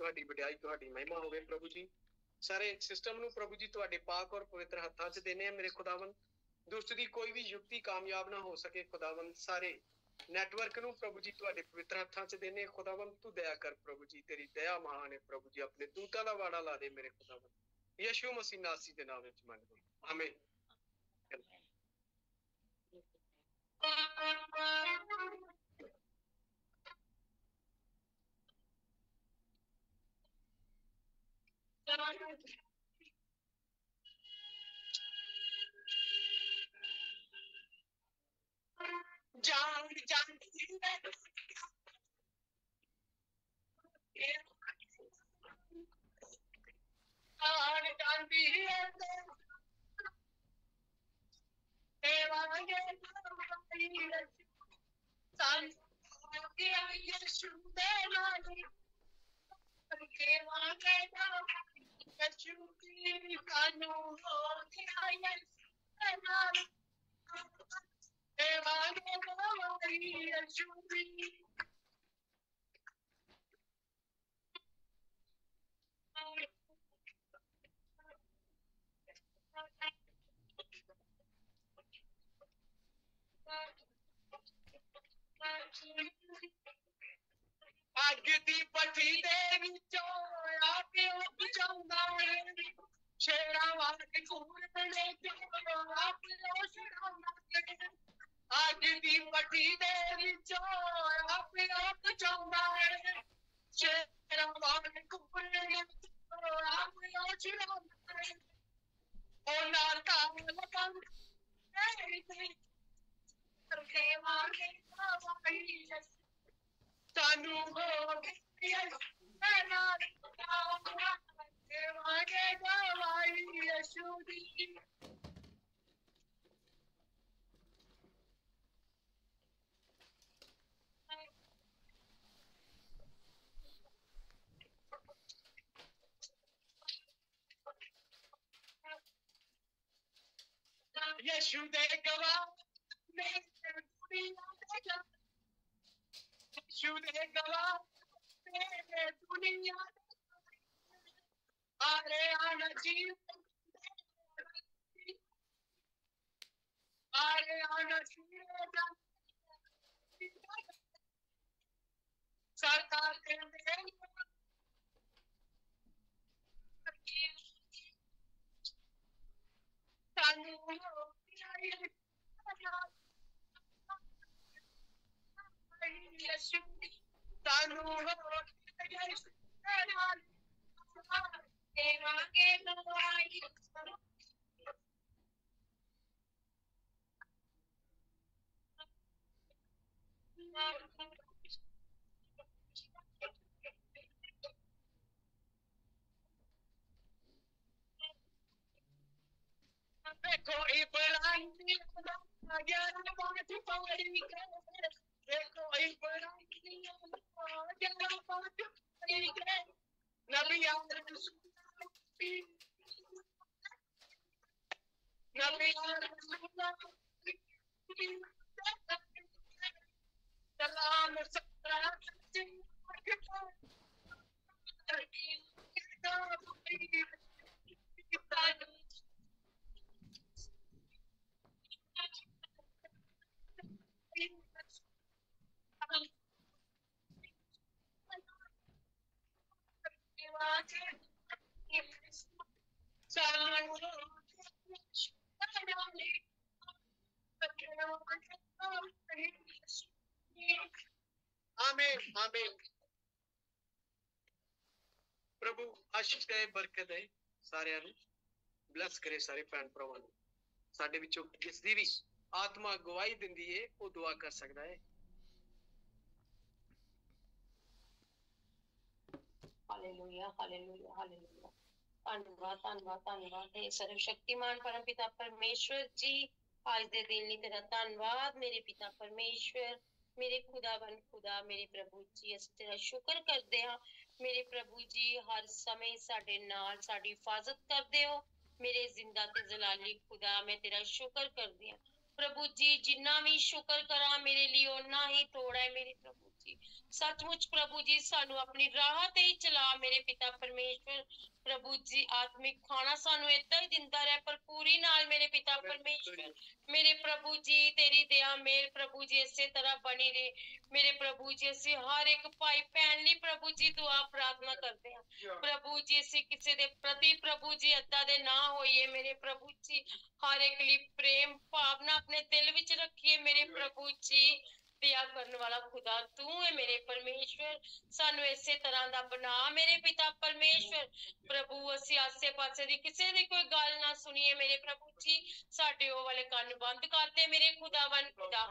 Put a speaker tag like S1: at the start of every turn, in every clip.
S1: ਤੁਹਾਡੀ ਵਡਿਆਈ, ਤੁਹਾਡੀ ਮਹਿਮਾ ਹੋਵੇ ਪ੍ਰਭੂ ਜੀ। ਸਾਰੇ ਸਿਸਟਮ ਨੂੰ ਪ੍ਰਭੂ ਜੀ ਤੁਹਾਡੇ ਪਾਕ ਔਰ ਪਵਿੱਤਰ ਹੱਥਾਂ 'ਚ ਦੇਣੇ ਆ ਮੇਰੇ ਖੁਦਾਵੰਦ। ਦੁਸ਼ਟ ਦੀ ਕੋਈ ਵੀ ਯੁਕਤੀ ਕਾਮਯਾਬ ਨਾ ਹੋ ਸਕੇ ਖੁਦਾਵੰਦ। ਸਾਰੇ ਨੈਟਵਰਕ ਨੂੰ ਪ੍ਰਭੂ ਜੀ ਤੁਹਾਡੇ ਪਵਿੱਤਰ ਹੱਥਾਂ 'ਚ ਦੇਣੇ ਖੁਦਾਵੰਦ। ਤੂੰ ਦਇਆ ਕਰ ਪ੍ਰਭੂ ਜੀ, ਤੇਰੀ ਦਇਆ ਮਹਾਨ ਹੈ ਪ੍ਰਭੂ ਜੀ। ਆਪਣੇ ਦੂਤਾਂ ਦਾ ਵਾੜਾ ਲਾ ਦੇ ਮੇਰੇ ਖੁਦਾਵੰਦ। ਯਿਸੂ ਮਸੀਹ ਨਾਸੀ ਦੇ ਨਾਮ ਵਿੱਚ ਮੰਗਦੇ ਹਾਂ, ਆਮੀਨ। ਜਾਨ ਜਾਂਦੀ ਹੈ ਜਾਨ ਜਾਂਦੀ ਹੈ ਯਿਸੂ ਦੇ ਨਾਲ ਸਾਨੂੰ ਹੋ ਗਿਆ ਯਿਸੂ ਅੱਗ ਦੀ ਭੱਠੀ ਦੇ ਵਿੱਚੋਂ ਆਪੇ ਬਚਾਉਂਦਾ ਹੈ, ਸ਼ੇਰਾਂ ਵਾਂਗ ਘੂਰਨੇ ਚੋਂ ਆਪੇ ਛੁਡਾਉਂਦਾ ਹੈ। ਅੱਗ ਦੀ ਭੱਠੀ ਦੇ ਵਿੱਚੋਂ ਆਪੇ ਬਚਾਉਂਦਾ ਹੈ, ਸ਼ੇਰਾਂ ਵਾਂਗ ਘੂਰਨੇ ਚੋਂ ਆਪੇ ਛੁਡਾਉਂਦਾ ਹੈ। ਉਹਨਾਂ ਕਾਲ ਲਗਨ ਸਾਨੂੰ ਹੋ ਗਿਆ ਦੇਵਾਂਗੇ ਗਵਾਹੀ ਯਿਸੂ ਦੀ। ਯਿਸੂ ਦੇ ਗਵਾਹ ਨੇ ਦੁਨੀਆ ਦੇ ਯਿਸੂ ਦੇ ਗਵਾਹ ਨੇ ਦੁਨੀਆ ਆਰੇ ਆਣਾ ਜੀ ਆਰੇ ਆਣਾ ਜੀ ਸਰਕਾਰ ਕਹਿੰਦੇ ਸਾਨੂੰ ਯਿਸੂ ਸਾਨੂੰ ਦੇਵਾਂਗੇ ਗਵਾਹੀ। देखो इब्राहिम ग्यारह पाँच पौड़ी के, देखो इब्राहिम ग्यारह पाँच पौड़ी के, नबी नबी सलाम आमीन आमीन। प्रभु आशीष दे, बरकत दे, सारिਆਂ ਨੂੰ ਬਲੈਸ ਕਰੇ, ਸਾਰੇ ਭੈਣ ਭਰਾਵਾਂ ਨੂੰ। ਸਾਡੇ ਵਿੱਚੋਂ ਜਿਸ ਦੀ ਵੀ ਆਤਮਾ ਗਵਾਹੀ ਦਿੰਦੀ ਏ ਉਹ ਦੁਆ ਕਰ ਸਕਦਾ ਹੈ।
S2: Hallelujah hallelujah hallelujah. धन्यवाद धन्यवाद धन्यवाद हे सर्वशक्तिमान परम पिता परमेश्वर जी, आज दे दिन ਲਈ तेरा धन्यवाद मेरे पिता परमेश्वर, मेरे खुदावन खुदा, मेरे प्रभु जी ਅਸੀਂ ਤੇਰਾ ਸ਼ੁਕਰ ਕਰਦੇ ਹਾਂ मेरे प्रभु जी। हर समय साडे नाल साडी हिफाजत करदे हो मेरे जिंदा ते जलाली खुदा, मैं तेरा शुक्र करदी हां प्रभु जी। जिन्ना भी शुक्र करा मेरे लिए उन्ना ही थोड़ा है मेरे प्रभु जी। सचमुच प्रभु जी सानू अपनी राह ते ही चला मेरे पिता परमेश्वर। प्रभु जी आत्मिक खाना सानू इदा ही दिंदा रहे भरपूरी नाल मेरे पिता परमेश्वर। मेरे प्रभु जी तेरी दया मेल प्रभु जी इसे तरह बनी रहे मेरे प्रभु जी। असी हर एक भाई भैन लई प्रभु जी दुआ प्रार्थना करते हैं प्रभु जी। असी किसी दे प्रति प्रभु जी अदा दे ना होइए मेरे प्रभु जी। हर एक लई प्रेम भावना अपने दिल विच रखिए मेरे प्रभु जी। दया करने वाला खुदा तू है मेरे परमेश्वर। सानू इसे तरह दा बना मेरे पिता परमेश्वर। प्रभु असी आसे पासे दी किसी दी कोई गल ना सुनिए मेरे प्रभु जी। साडे ओ वाले कान बंद कर दे मेरे खुदावन खुदा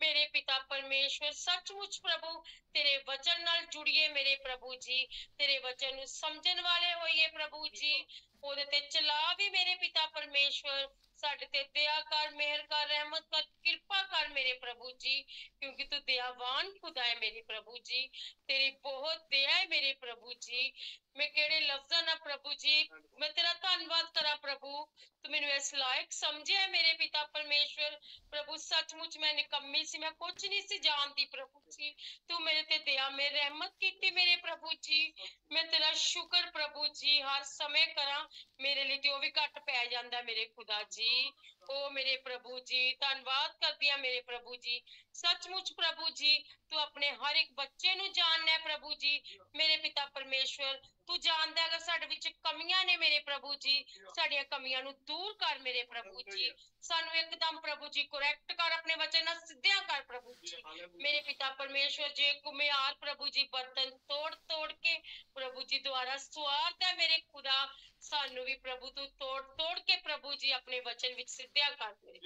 S2: मेरे पिता परमेश्वर। सचमुच प्रभु तेरे वचन नाल जुड़िए मेरे प्रभु जी। तेरे वचन नू समझन वाले होइए प्रभु जी। ओदे ते चला भी मेरे पिता परमेश्वर। साडे ते दया कर मेहर कर रहमत कर कृपा कर मेरे प्रभु जी। क्योंकि तू दयावान खुदा है मेरे प्रभु जी। तेरी बहुत दया है मेरे प्रभु जी। मैं केड़े लफ्ज़ां ना प्रभु जी मैं तेरा धन्यवाद करा प्रभु। तू मैनू इस लायक समझे है मेरे पिता परमेश्वर। प्रभु सचमुच मैं निकम्मी सी मैं कुछ नहीं सी जानती प्रभु जी। तू मेरे ते दया में रहमत कीती मेरे प्रभु जी। मैं तेरा शुक्र प्रभु जी हर समय करा मेरे लिए ते ओ भी घट पै जांदा मेरे खुदा जी। ओ मेरे प्रभु जी धन्यवाद करदी हां मेरे प्रभु जी। सचमुच प्रभु जी तू अपने हर एक बच्चे नू जानना है प्रभु जी। मेरे पिता परमेश्वर तू जानदा अगर साडे विच कमियां ने मेरे प्रभु जी। साडियां कमियां नू दूर कर मेरे प्रभु जी। सानू एकदम प्रभु जी करेक्ट कर अपने वचन नाल सिद्धियां कर प्रभु जी। मेरे पिता परमेश्वर जे कुम्हार प्रभु जी बर्तन तोड़ तोड़ के प्रभु जी द्वारा स्वारदा मेरे खुदा। सानू भी प्रभु तू तोड़ तोड़ के प्रभु जी अपने वचन विच सिद्धियां कर मेरे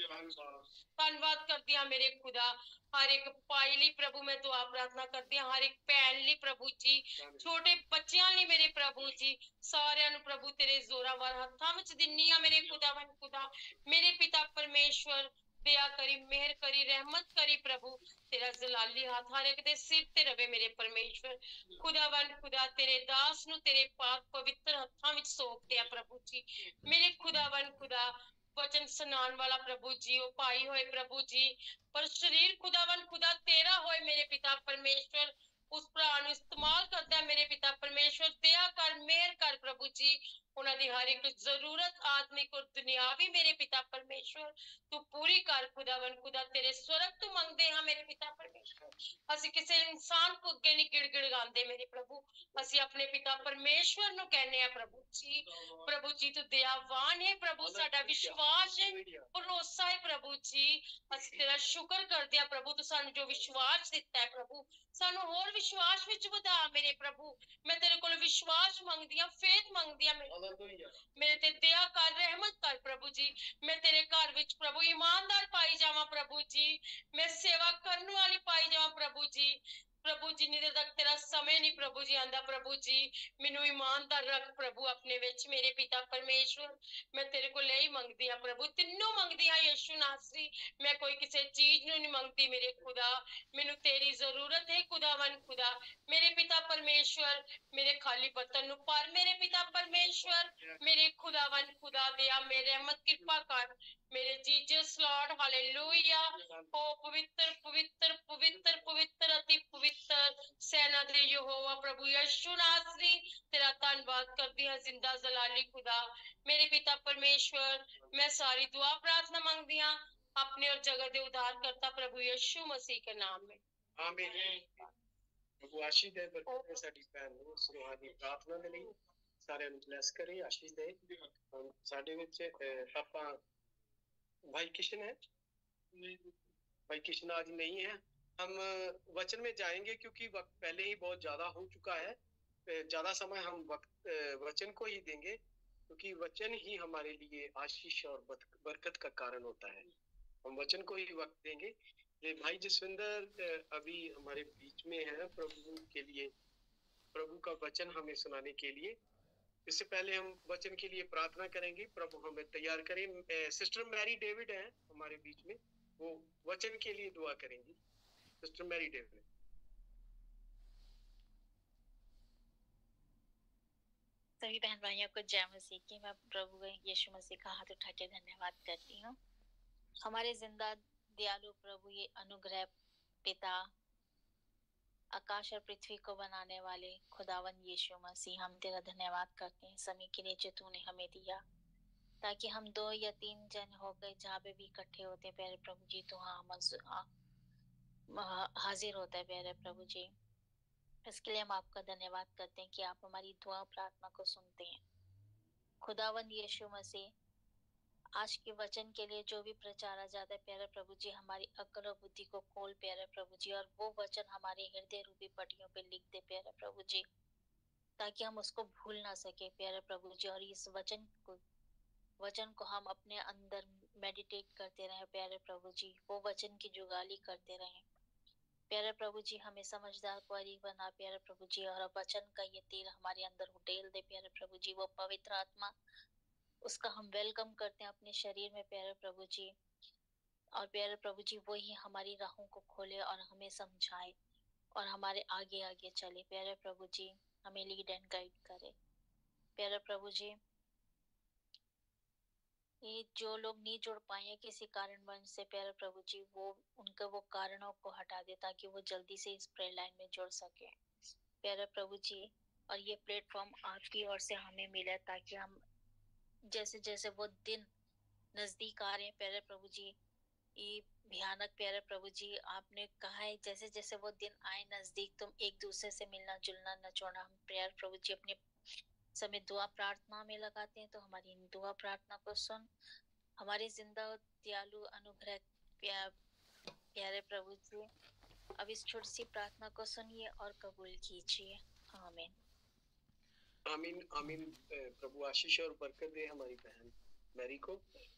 S2: धन्यवाद करदी हां मेरे खुदा। हर एक भाई लई प्रभु मैं दुआ प्रार्थना करदी हां हर एक भैन लई प्रभु जी। छोटे बच्चियां लई मेरे प्रभु जी सारियां नू प्रभु तेरे जोरावर हत्थां विच दिन्नी हां मेरे खुदावन खुदा। मेरे पिता परमेश्वर दया करी मेहर करी रहमत करी प्रभु। तेरा जलाली हाथ हर एक दे सिर ते रवे मेरे परमेश्वर। खुदावन खुदा तेरे दास नू तेरे पाक पवित्र हत्थां विच सौंप दिया प्रभु जी। मेरे खुदावन खुदा वचन सुनाने वाला प्रभु जी ओ भाई होए प्रभु जी पर शरीर खुदावन खुदा तेरा होए मेरे पिता परमेश्वर। उस भरा नू इस्तेमाल करदा है मेरे पिता परमेश्वर। दया कर मेहर कर प्रभु जी। उन्हां दी हर एक जरूरत आत्मिक और दुनियावी मेरे पिता परमेश्वर तू पूरी कर खुदावन खुदा। तेरे स्वर्ग तू मंगदे हां मेरे पिता परमेश्वर। असी किसी इंसान को अगे नहीं गिड़गिड़ांदे मेरे प्रभु। असी अपने पिता परमेश्वर नू कहने आ प्रभु जी। प्रभु जी तू दयावान है प्रभु। साडा विश्वास है भरोसा है प्रभु जी। असी तेरा शुक्र करदे आ प्रभु तू सानू जो विश्वास दिता है प्रभु। सानू होर विश्वास विच वधा मेरे प्रभु। मैं तेरे कोल विश्वास मंगदी हां फेथ मंगदी हां मेरे ते दया कर रहमत कर प्रभु जी। मैं तेरे घर विच प्रभु ईमानदार पाई जावां प्रभु जी। मैं सेवा करने वाली पाई जावां प्रभु जी। प्रभु जिन्नी देर तक तेरा समय नहीं प्रभु जी आंदा प्रभु जी मैनू ईमानदार रख प्रभु अपने विच मेरे पिता परमेश्वर। मैं तेरे को यही मंगदी हां प्रभु तिन्नों मंगदी हां यीशु नासरी। मैं कोई किसी चीज नू नहीं मंगदी मेरे खुदा। मैनू तेरी जरूरत है खुदावन खुदा। मेरे पिता परमेश्वर मेरे खाली बर्तन नू पर मेरे पिता परमेश्वर। मेरे खुदावन खुदा दया मेरे रहमत कृपा कर मेरे जीसस लॉर्ड हालेलुया। ओ पवित्र पवित्र पवित्र पवित्र अति पवित्र सेना दे यहोवा प्रभु यीशु नासरी तेरा धन्यवाद करदी हां जिंदा जलाली खुदा। मेरे पिता परमेश्वर मैं सारी दुआ प्रार्थना मंगदी हां अपने और जगत दे उद्धारकर्ता प्रभु यीशु मसीह के नाम में
S1: आमीन। प्रभु आशीष दे बरकत साडी भैन नू सुहा दी प्रार्थना दे लई सारिਆਂ ਨੂੰ ਬਲੈਸ ਕਰੇ आशीष दे। ਸਾਡੇ ਵਿੱਚ ਆਪਾਂ भाई किशन है भाई किशन आज नहीं है। हम वचन में जाएंगे क्योंकि वक्त पहले ही बहुत ज्यादा हो चुका है। ज्यादा समय हम वक्त वचन को ही देंगे क्योंकि वचन ही हमारे लिए आशीष और बरकत का कारण होता है। हम वचन को ही वक्त देंगे। ये भाई जसविंदर अभी हमारे बीच में है प्रभु के लिए प्रभु का वचन हमें सुनाने के लिए। इससे पहले हम वचन के लिए प्रार्थना करेंगे प्रभु हमें तैयार करें। सिस्टर मैरी डेविड है हमारे बीच में वो वचन के लिए दुआ करेंगी। Sister Mary David.
S3: सभी बहन भाइयों को जय मसीह की। मैं प्रभु यीशु मसीह का हाथ उठा के धन्यवाद करती हूँ। हमारे जिंदा दयालु प्रभु ये अनुग्रह पिता आकाश और पृथ्वी को बनाने वाले खुदावन यीशु मसीह, हम तेरा धन्यवाद करते हैं समय के लिए जो तूने हमें दिया, ताकि हम 2 या 3 जन हो गए जहाँ पे भी इकट्ठे होते हैं प्यारे प्रभु जी, तो हाँ हाजिर होता है प्यारे प्रभु जी। इसके लिए हम आपका धन्यवाद करते हैं कि आप हमारी दुआ प्रार्थना को सुनते हैं। खुदावन यीशु मसीह, आज के वचन के लिए जो भी प्रचारा जाता है प्यारे प्रभु जी, हमारी अक्ल और बुद्धि को खोल प्यारे प्रभु जी, और वो वचन हमारे हृदय रूपी पट्टियों पे लिख दे प्यारे प्रभु जी, ताकि हम उसको भूल ना सके प्यारे प्रभु जी, और इस वचन को हम अपने अंदर मेडिटेट करते रहें प्यारे प्रभु जी, वो वचन की जुगाली करते रहें प्यारे प्रभु जी। हमें समझदार क्वारी बना प्यारे प्रभु जी, और वचन का ये तेल हमारे अंदर उडेल दे प्यारे प्रभु जी। वो पवित्र आत्मा, उसका हम वेलकम करते हैं अपने शरीर में प्यारे प्रभु जी, और प्यारे प्रभु जी वही हमारी राहों को खोले और हमें समझाए और हमारे आगे आगे चले प्यारे प्रभु जी, हमें लीड एंड गाइड करे प्यारे प्रभु जी। ये जो लोग नहीं जुड़ पाए हैं किसी कारणवश से प्यारे प्रभु जी, वो उनके वो कारणों को हटा दे ताकि वो जल्दी से इस प्रेयर लाइन में जुड़ सके प्यारे प्रभु जी। और ये प्लेटफॉर्म आपकी ओर से हमें मिला ताकि हम जैसे जैसे वो दिन नजदीक आ रहे हैं प्यारे प्रभु जी, ये भयानक प्यारे प्रभु जी, आपने कहा है जैसे जैसे वो दिन आए नजदीक, तुम एक दूसरे से मिलना जुलना न छोड़ना। हम प्यारे प्रभु जी अपने समय दुआ प्रार्थना में लगाते हैं, तो हमारी इन दुआ प्रार्थना को सुन, हमारे जिंदा और दयालु अनुग्रह प्यारे प्रभु जी, अब इस छोटी सी प्रार्थना को सुनिए और कबूल कीजिए। आमीन
S1: आमीन आमीन। प्रभु आशीष और बरकत दे हमारी बहन मैरी को।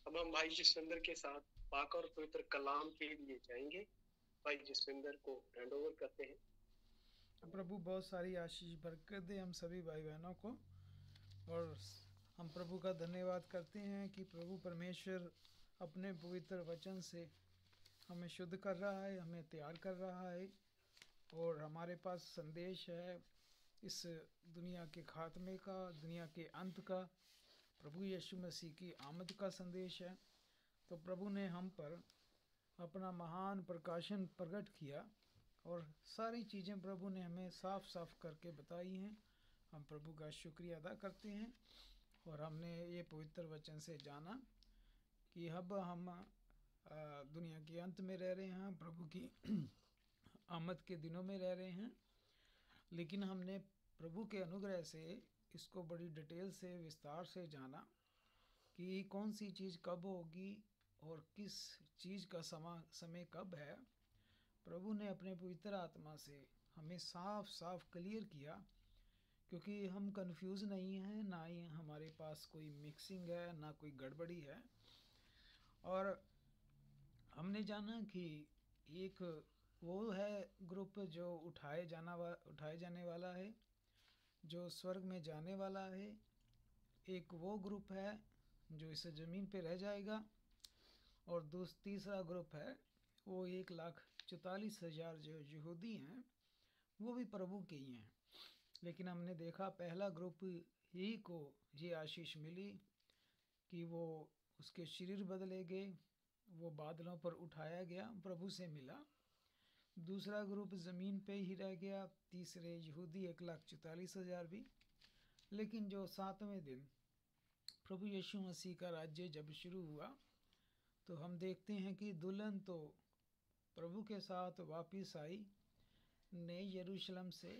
S1: अब हम भाई जसविंदर के साथ पाक और पवित्र कलाम के लिए जाएंगे। भाई जसविंदर को हैंड ओवर करते हैं।
S4: प्रभु बहुत सारी आशीष बरकत दे हम सभी भाई बहनों को, और हम प्रभु का धन्यवाद करते हैं कि प्रभु परमेश्वर अपने पवित्र वचन से हमें शुद्ध कर रहा है, हमें तैयार कर रहा है, और हमारे पास संदेश है इस दुनिया के खात्मे का, दुनिया के अंत का, प्रभु यीशु मसीह की आमद का संदेश है। तो प्रभु ने हम पर अपना महान प्रकाशन प्रकट किया और सारी चीज़ें प्रभु ने हमें साफ साफ करके बताई हैं। हम प्रभु का शुक्रिया अदा करते हैं, और हमने ये पवित्र वचन से जाना कि अब हम दुनिया के अंत में रह रहे हैं, प्रभु की आमद के दिनों में रह रहे हैं, लेकिन हमने प्रभु के अनुग्रह से इसको बड़ी डिटेल से विस्तार से जाना कि कौन सी चीज़ कब होगी और किस चीज़ का समय कब है। प्रभु ने अपने पवित्र आत्मा से हमें साफ साफ क्लियर किया, क्योंकि हम कंफ्यूज नहीं हैं, ना ही हमारे पास कोई मिक्सिंग है, ना कोई गड़बड़ी है। और हमने जाना कि एक वो है ग्रुप जो उठाए जाने वाला है, जो स्वर्ग में जाने वाला है। एक वो ग्रुप है जो इस ज़मीन पे रह जाएगा, और तीसरा ग्रुप है वो 1,44,000 जो यहूदी हैं, वो भी प्रभु के ही हैं। लेकिन हमने देखा पहला ग्रुप ही को ये आशीष मिली कि वो उसके शरीर बदले गए, वो बादलों पर उठाया गया, प्रभु से मिला। दूसरा ग्रुप ज़मीन पे ही रह गया, तीसरे यहूदी 1,44,000 भी। लेकिन जो 7वें दिन प्रभु यीशु मसीह का राज्य जब शुरू हुआ, तो हम देखते हैं कि दुल्हन तो प्रभु के साथ वापस आई नए यरूशलेम से,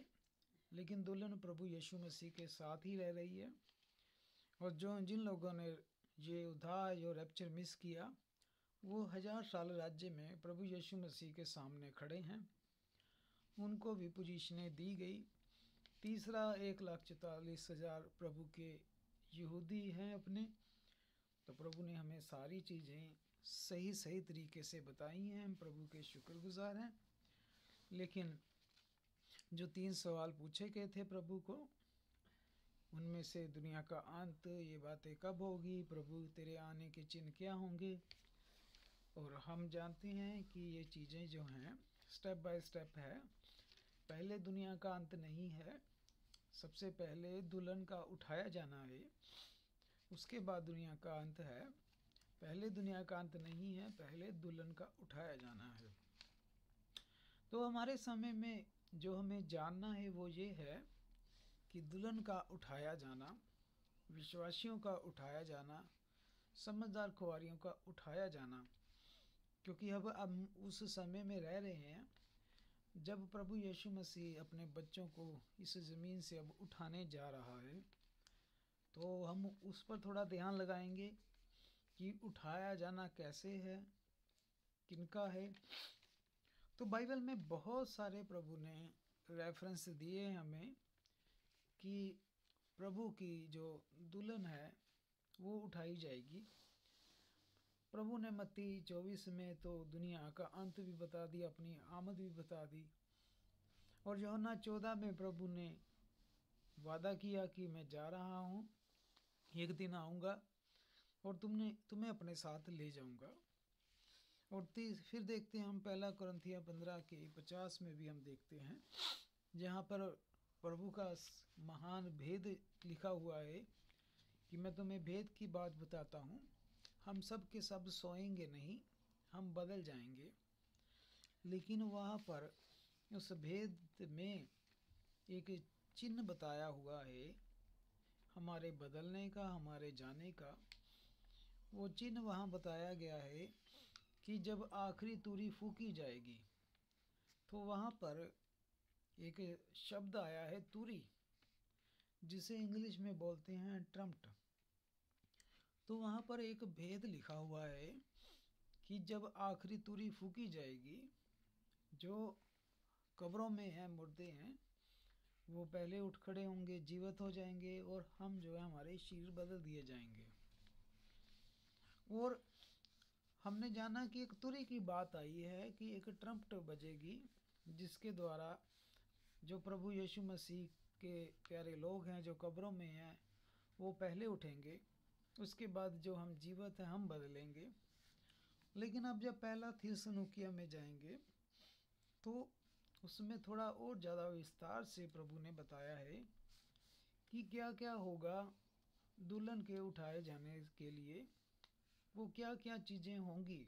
S4: लेकिन दुल्हन प्रभु यीशु मसीह के साथ ही रह रही है। और जिन लोगों ने ये उद्धार जो रैप्चर मिस किया, वो 1000 साल राज्य में प्रभु यीशु मसीह के सामने खड़े हैं, उनको भी पोजीशनें दी गई। तीसरा 1,44,000 प्रभु के यहूदी हैं अपने। तो प्रभु ने हमें सारी चीज़ें सही तरीके से बताई हैं, हम प्रभु के शुक्रगुजार हैं। लेकिन जो 3 सवाल पूछे गए थे प्रभु को, उनमें से दुनिया का अंत, ये बातें कब होगी, प्रभु तेरे आने के चिन्ह क्या होंगे, और हम जानते हैं कि ये चीज़ें जो हैं स्टेप बाय स्टेप है। पहले दुनिया का अंत नहीं है, सबसे पहले दुल्हन का उठाया जाना है, उसके बाद दुनिया का अंत है। पहले दुनिया का अंत नहीं है, पहले दुल्हन का उठाया जाना है। तो हमारे समय में जो हमें जानना है वो ये है कि दुल्हन का उठाया जाना, विश्वासियों का उठाया जाना, समझदार कुंवारियों का उठाया जाना, क्योंकि अब हम उस समय में रह रहे हैं जब प्रभु यीशु मसीह अपने बच्चों को इस ज़मीन से अब उठाने जा रहा है। तो हम उस पर थोड़ा ध्यान लगाएंगे कि उठाया जाना कैसे है, किनका है। तो बाइबल में बहुत सारे प्रभु ने रेफरेंस दिए हमें कि प्रभु की जो दुल्हन है वो उठाई जाएगी। प्रभु ने मत्ती 24 में तो दुनिया का अंत भी बता दिया, अपनी आमद भी बता दी। और यूहन्ना 14 में प्रभु ने वादा किया कि मैं जा रहा हूँ, एक दिन आऊँगा और तुम्हें अपने साथ ले जाऊँगा। और फिर देखते हैं हम 1 कुरिन्थियों 15 के 50 में भी हम देखते हैं, जहाँ पर प्रभु का महान भेद लिखा हुआ है कि मैं तुम्हें भेद की बात बताता हूँ, हम सब के सब सोएंगे नहीं, हम बदल जाएंगे। लेकिन वहाँ पर उस भेद में एक चिन्ह बताया हुआ है हमारे बदलने का, हमारे जाने का। वो चिन्ह वहाँ बताया गया है कि जब आखिरी तुरी फूकी जाएगी तो वहाँ पर एक शब्द आया है तुरी, जिसे इंग्लिश में बोलते हैं ट्रम्प्ट। तो वहाँ पर एक भेद लिखा हुआ है कि जब आखिरी तुरी फूकी जाएगी, जो कब्रों में हैं, मुर्दे हैं, वो पहले उठ खड़े होंगे, जीवित हो जाएंगे, और हम जो है हमारे शरीर बदल दिए जाएंगे। और हमने जाना कि एक तुरी की बात आई है कि एक ट्रम्पट बजेगी, जिसके द्वारा जो प्रभु यीशु मसीह के प्यारे लोग हैं जो कब्रों में हैं वो पहले उठेंगे, उसके बाद जो हम जीवित हैं हम बदलेंगे। लेकिन अब जब 1 थिस्सलुनीकियों में जाएंगे तो उसमें थोड़ा और ज़्यादा विस्तार से प्रभु ने बताया है कि क्या क्या होगा दुल्हन के उठाए जाने के लिए, वो क्या क्या चीज़ें होंगी।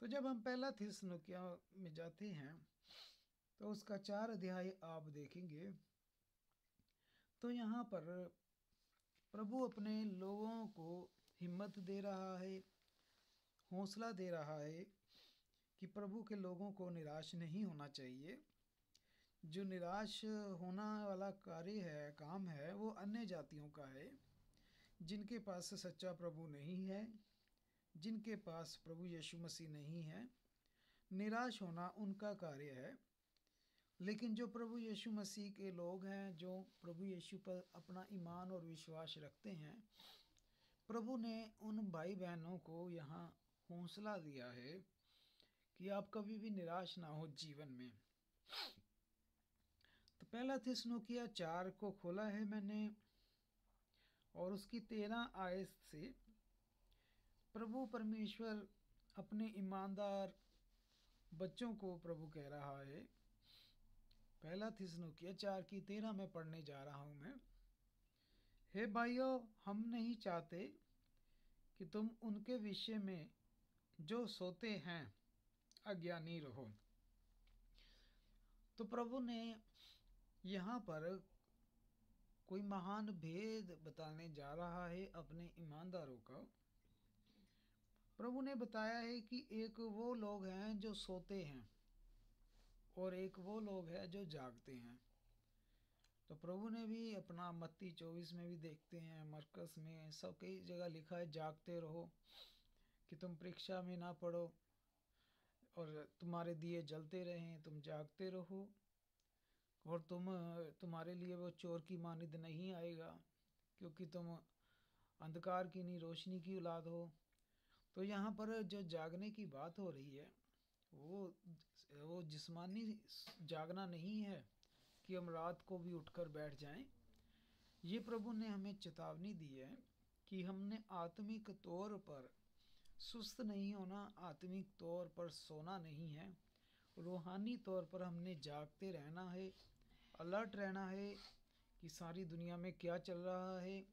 S4: तो जब हम 1 थिस्सलुनीकियों में जाते हैं तो उसका 4 अध्याय आप देखेंगे तो यहाँ पर प्रभु अपने लोगों को हिम्मत दे रहा है, हौसला दे रहा है कि प्रभु के लोगों को निराश नहीं होना चाहिए। जो निराश होना वाला कार्य है, काम है, वो अन्य जातियों का है, जिनके पास सच्चा प्रभु नहीं है, जिनके पास प्रभु यीशु मसीह नहीं है। निराश होना उनका कार्य है। लेकिन जो प्रभु यीशु मसीह के लोग हैं, जो प्रभु यीशु पर अपना ईमान और विश्वास रखते हैं, प्रभु ने उन भाई बहनों को यहाँ हौसला दिया है कि आप कभी भी निराश ना हो जीवन में। तो 1 थिस्सलुनीकियों 4 को खोला है मैंने, और उसकी 13 आयत से प्रभु परमेश्वर अपने ईमानदार बच्चों को प्रभु कह रहा है। 1 थिस्सलुनीकियों 4 की 13 में पढ़ने जा रहा हूँ मैं। हे भाइयों, हम नहीं चाहते कि तुम उनके विषय में जो सोते हैं अज्ञानी रहो। तो प्रभु ने यहाँ पर कोई महान भेद बताने जा रहा है अपने ईमानदारों का। प्रभु ने बताया है कि एक वो लोग हैं जो सोते हैं और एक वो लोग हैं जो जागते हैं। तो प्रभु ने भी अपना मत्ती 24 में भी देखते हैं, मरकस में, सब कई जगह लिखा है जागते रहो कि तुम परीक्षा में ना पड़ो और तुम्हारे दिए जलते रहें, तुम जागते रहो और तुम्हारे लिए वो चोर की मानिद नहीं आएगा, क्योंकि तुम अंधकार की नहीं रोशनी की औलाद हो। तो यहाँ पर जो जागने की बात हो रही है वो जिस्मानी जागना नहीं है कि हम रात को भी उठकर बैठ जाएं। ये प्रभु ने हमें चेतावनी दी है कि हमने आत्मिक तौर पर सुस्त नहीं होना, आत्मिक तौर पर सोना नहीं है, रूहानी तौर पर हमने जागते रहना है, अलर्ट रहना है कि सारी दुनिया में क्या चल रहा है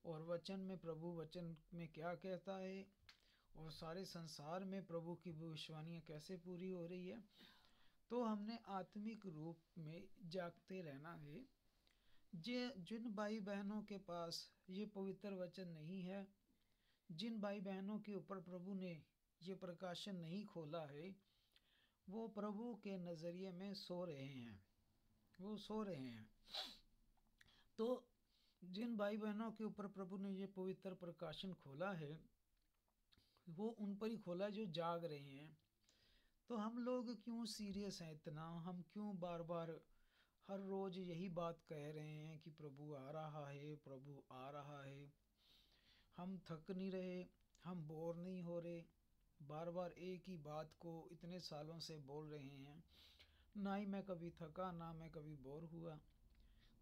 S4: और वचन में, प्रभु वचन में क्या कहता है और सारे संसार में प्रभु की भविष्यवाणियाँ कैसे पूरी हो रही है। तो हमने आत्मिक रूप में जागते रहना है। जिन भाई बहनों के पास ये पवित्र वचन नहीं है, जिन भाई बहनों के ऊपर प्रभु ने ये प्रकाशन नहीं खोला है, वो प्रभु के नज़रिए में सो रहे हैं, वो सो रहे हैं। तो जिन भाई बहनों के ऊपर प्रभु ने ये पवित्र प्रकाशन खोला है, वो उन पर ही खोला जो जाग रहे हैं। तो हम लोग क्यों सीरियस हैं इतना? हम क्यों बार बार हर रोज़ यही बात कह रहे हैं कि प्रभु आ रहा है, प्रभु आ रहा है? हम थक नहीं रहे, हम बोर नहीं हो रहे, बार बार एक ही बात को इतने सालों से बोल रहे हैं। ना ही मैं कभी थका, ना मैं कभी बोर हुआ।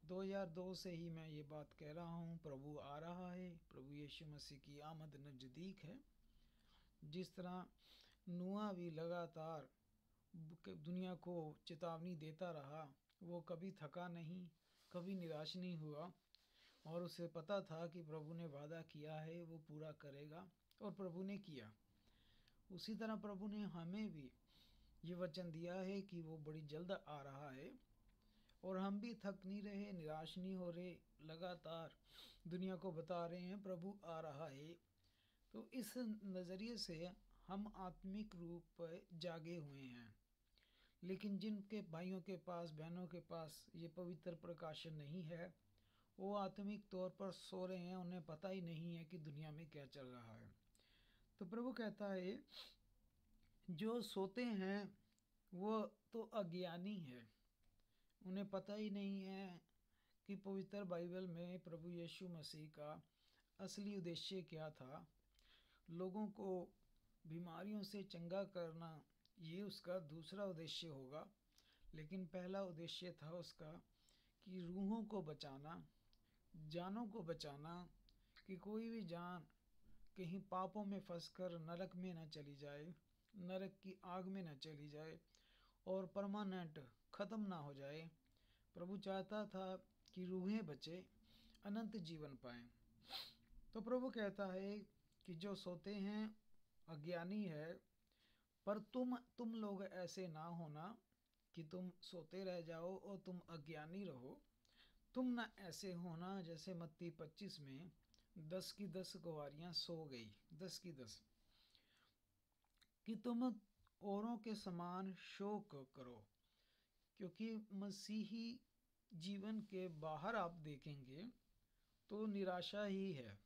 S4: 2002 से ही मैं ये बात कह रहा हूँ, प्रभु आ रहा है, प्रभु यीशु मसीह की आमद नज़दीक है। जिस तरह नूह भी लगातार दुनिया को चेतावनी देता रहा, वो कभी थका नहीं, कभी निराश नहीं हुआ, और उसे पता था कि प्रभु ने वादा किया है वो पूरा करेगा, और प्रभु ने किया। उसी तरह प्रभु ने हमें भी ये वचन दिया है कि वो बड़ी जल्द आ रहा है, और हम भी थक नहीं रहे, निराश नहीं हो रहे, लगातार दुनिया को बता रहे हैं प्रभु आ रहा है। तो इस नज़रिए से हम आत्मिक रूप पर जागे हुए हैं। लेकिन जिनके भाइयों के पास, बहनों के पास ये पवित्र प्रकाशन नहीं है, वो आत्मिक तौर पर सो रहे हैं, उन्हें पता ही नहीं है कि दुनिया में क्या चल रहा है। तो प्रभु कहता है, जो सोते हैं वो तो अज्ञानी है, उन्हें पता ही नहीं है कि पवित्र बाइबल में प्रभु यीशु मसीह का असली उद्देश्य क्या था। लोगों को बीमारियों से चंगा करना, ये उसका दूसरा उद्देश्य होगा, लेकिन पहला उद्देश्य था उसका कि रूहों को बचाना, जानों को बचाना, कि कोई भी जान कहीं पापों में फंसकर नरक में न चली जाए, नरक की आग में न चली जाए और परमानेंट ख़त्म ना हो जाए। प्रभु चाहता था कि रूहें बचे, अनंत जीवन पाएं। तो प्रभु कहता है कि जो सोते हैं अज्ञानी है, पर तुम लोग ऐसे ना होना कि तुम सोते रह जाओ और तुम अज्ञानी रहो। तुम ना ऐसे होना जैसे मत्ती 25 में 10 की 10 कुंवारियाँ सो गई, 10 की 10, कि तुम औरों के समान शोक करो, क्योंकि मसीही जीवन के बाहर आप देखेंगे तो निराशा ही है।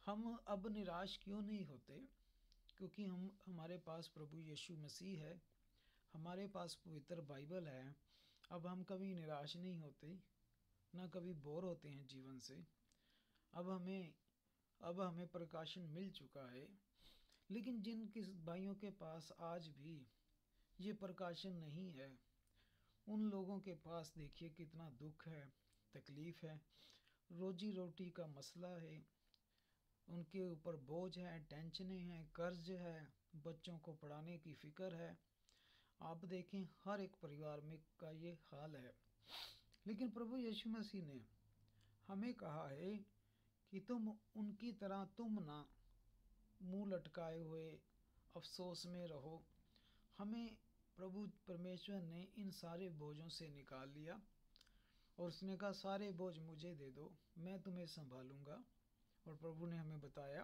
S4: हम अब निराश क्यों नहीं होते? क्योंकि हमारे पास प्रभु यीशु मसीह है, हमारे पास पवित्र बाइबल है। अब हम कभी निराश नहीं होते, ना कभी बोर होते हैं जीवन से। अब हमें प्रकाशन मिल चुका है। लेकिन जिन किस भाइयों के पास आज भी ये प्रकाशन नहीं है, उन लोगों के पास देखिए कितना दुख है, तकलीफ़ है, रोजी रोटी का मसला है, उनके ऊपर बोझ है, टेंशनें हैं, कर्ज है, बच्चों को पढ़ाने की फ़िक्र है। आप देखें हर एक परिवार में का ये हाल है। लेकिन प्रभु यीशु मसीह ने हमें कहा है कि तुम उनकी तरह तुम ना मुंह लटकाए हुए अफसोस में रहो। हमें प्रभु परमेश्वर ने इन सारे बोझों से निकाल लिया, और उसने कहा सारे बोझ मुझे दे दो, मैं तुम्हें संभालूंगा। और प्रभु ने हमें बताया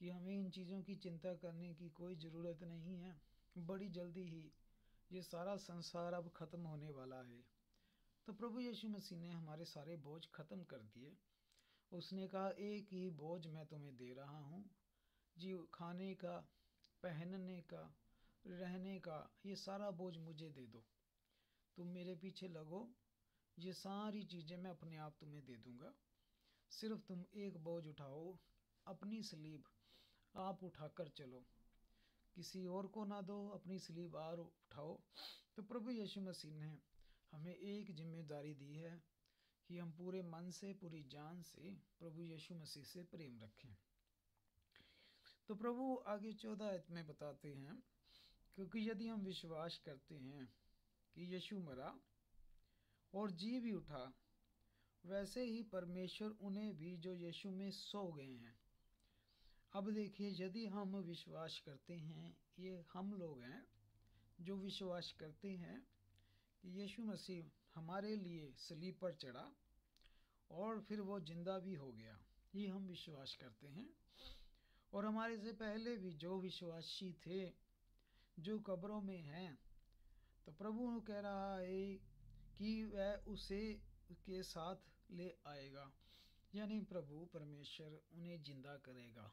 S4: कि हमें इन चीज़ों की चिंता करने की कोई ज़रूरत नहीं है। बड़ी जल्दी ही ये सारा संसार अब ख़त्म होने वाला है। तो प्रभु यीशु मसीह ने हमारे सारे बोझ ख़त्म कर दिए। उसने कहा एक ही बोझ मैं तुम्हें दे रहा हूँ जी, खाने का, पहनने का, रहने का, ये सारा बोझ मुझे दे दो। तुम मेरे पीछे लगो, ये सारी चीज़ें मैं अपने आप तुम्हें दे दूँगा। सिर्फ तुम एक बोझ उठाओ, अपनी सलीब आप उठाकर चलो, किसी और को ना दो, अपनी सलीब आप उठाओ। तो प्रभु यीशु मसीह ने हमें एक जिम्मेदारी दी है कि हम पूरे मन से, पूरी जान से प्रभु यीशु मसीह से प्रेम रखें। तो प्रभु आगे 14 आयत में बताते हैं, क्योंकि यदि हम विश्वास करते हैं कि यीशु मरा और जी भी उठा, वैसे ही परमेश्वर उन्हें भी जो यीशु में सो गए हैं। अब देखिए, यदि हम विश्वास करते हैं, ये हम लोग हैं जो विश्वास करते हैं कि यीशु मसीह हमारे लिए सलीब पर चढ़ा और फिर वो जिंदा भी हो गया, ये हम विश्वास करते हैं। और हमारे से पहले भी जो विश्वासी थे जो कब्रों में हैं, तो प्रभु कह रहा है कि वह उसे के साथ ले आएगा, यानी प्रभु परमेश्वर उन्हें जिंदा करेगा।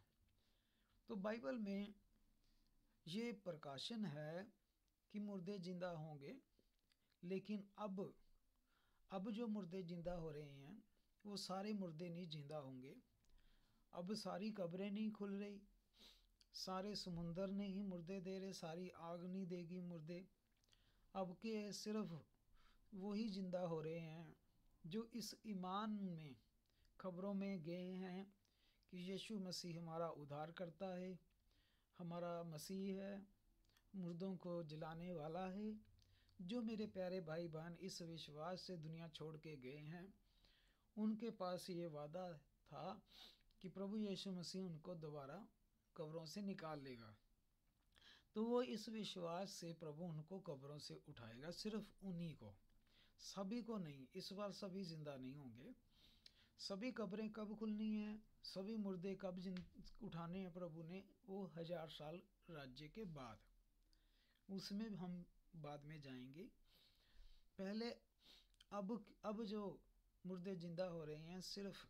S4: तो बाइबल में ये प्रकाशन है कि मुर्दे जिंदा होंगे, लेकिन अब जो मुर्दे जिंदा हो रहे हैं वो सारे मुर्दे नहीं जिंदा होंगे। अब सारी कब्रें नहीं खुल रही, सारे समुंदर नहीं मुर्दे दे रहे, सारी आग नहीं देगी मुर्दे। अब के सिर्फ वही जिंदा हो रहे हैं जो इस ईमान में खबरों में गए हैं कि यीशु मसीह हमारा उद्धार करता है, हमारा मसीह है, मुर्दों को जिलाने वाला है। जो मेरे प्यारे भाई बहन इस विश्वास से दुनिया छोड़ के गए हैं, उनके पास ये वादा था कि प्रभु यीशु मसीह उनको दोबारा कब्रों से निकाल लेगा। तो वो इस विश्वास से प्रभु उनको कब्रों से उठाएगा, सिर्फ उन्हीं को, सभी को नहीं। इस बार सभी जिंदा नहीं होंगे। सभी कब्रें कब खुलनी है, सभी मुर्दे कब उठाने हैं प्रभु ने, वो 1000 साल राज्य के बाद, उसमें हम बाद में जाएंगे। पहले अब जो मुर्दे जिंदा हो रहे हैं सिर्फ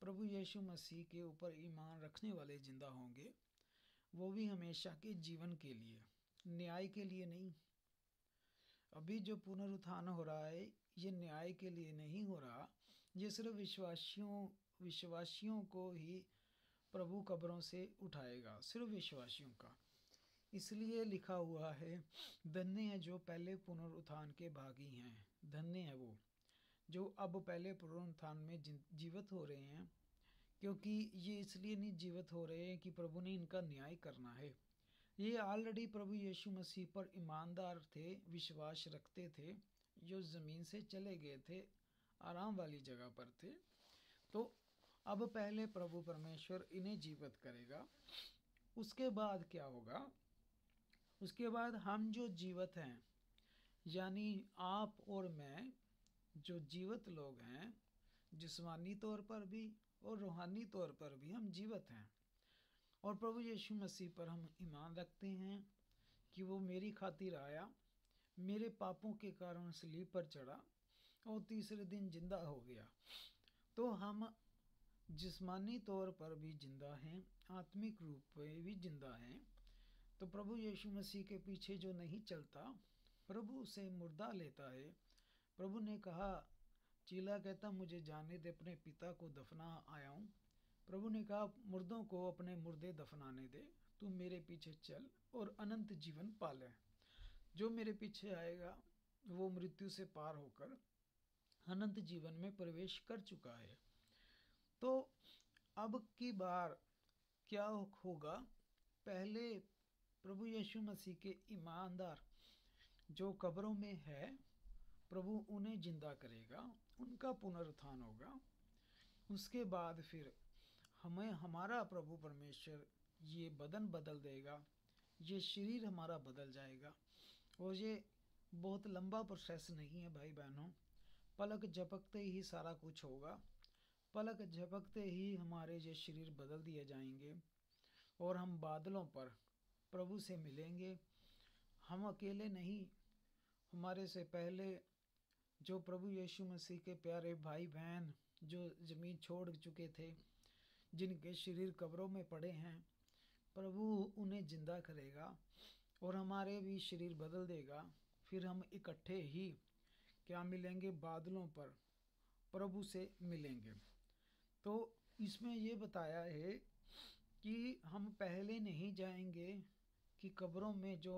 S4: प्रभु यीशु मसीह के ऊपर ईमान रखने वाले जिंदा होंगे, वो भी हमेशा के जीवन के लिए, न्याय के लिए नहीं। अभी जो पुनरुत्थान हो रहा है ये न्याय के लिए नहीं हो रहा, ये सिर्फ विश्वासियों को ही प्रभु कब्रों से उठाएगा, सिर्फ विश्वासियों का। इसलिए लिखा हुआ है, धन्य है जो पहले पुनरुत्थान के भागी हैं। धन्य है वो जो अब पहले पुनरुत्थान में जीवित हो रहे हैं, क्योंकि ये इसलिए नहीं जीवित हो रहे हैं कि प्रभु ने इनका न्याय करना है। ये ऑलरेडी प्रभु यीशु मसीह पर ईमानदार थे, विश्वास रखते थे, जो ज़मीन से चले गए थे, आराम वाली जगह पर थे। तो अब पहले प्रभु परमेश्वर इन्हें जीवित करेगा। उसके बाद क्या होगा? उसके बाद हम जो जीवित हैं, यानी आप और मैं जो जीवित लोग हैं, जिस्मानी तौर पर भी और रूहानी तौर पर भी हम जीवित हैं, और प्रभु यीशु मसीह पर हम ईमान रखते हैं कि वो मेरी खातिर आया, मेरे पापों के कारण सलीब पर चढ़ा और तीसरे दिन जिंदा हो गया। तो हम जिस्मानी तौर पर भी जिंदा हैं, आत्मिक रूप में भी जिंदा हैं। तो प्रभु यीशु मसीह के पीछे जो नहीं चलता, प्रभु उसे मुर्दा लेता है। प्रभु ने कहा, चीला कहता मुझे जाने दे, अपने पिता को दफना आया हूँ। प्रभु ने कहा, मुर्दों को अपने मुर्दे दफनाने दे, तू मेरे पीछे चल और अनंत जीवन पाले। जो मेरे पीछे आएगा वो मृत्यु से पार होकर अनंत जीवन में प्रवेश कर चुका है। तो अब की बार क्या होगा? पहले प्रभु यीशु मसीह के ईमानदार जो कब्रों में है, प्रभु उन्हें जिंदा करेगा, उनका पुनरुत्थान होगा। उसके बाद फिर हमारा प्रभु परमेश्वर ये बदन बदल देगा, ये शरीर हमारा बदल जाएगा। और ये बहुत लंबा प्रोसेस नहीं है भाई बहनों, पलक झपकते ही सारा कुछ होगा। पलक झपकते ही हमारे ये शरीर बदल दिए जाएंगे और हम बादलों पर प्रभु से मिलेंगे। हम अकेले नहीं, हमारे से पहले जो प्रभु यीशु मसीह के प्यारे भाई बहन जो ज़मीन छोड़ चुके थे, जिनके शरीर कब्रों में पड़े हैं, प्रभु उन्हें जिंदा करेगा और हमारे भी शरीर बदल देगा। फिर हम इकट्ठे ही क्या मिलेंगे? बादलों पर प्रभु से मिलेंगे। तो इसमें ये बताया है कि हम पहले नहीं जाएंगे, कि कब्रों में जो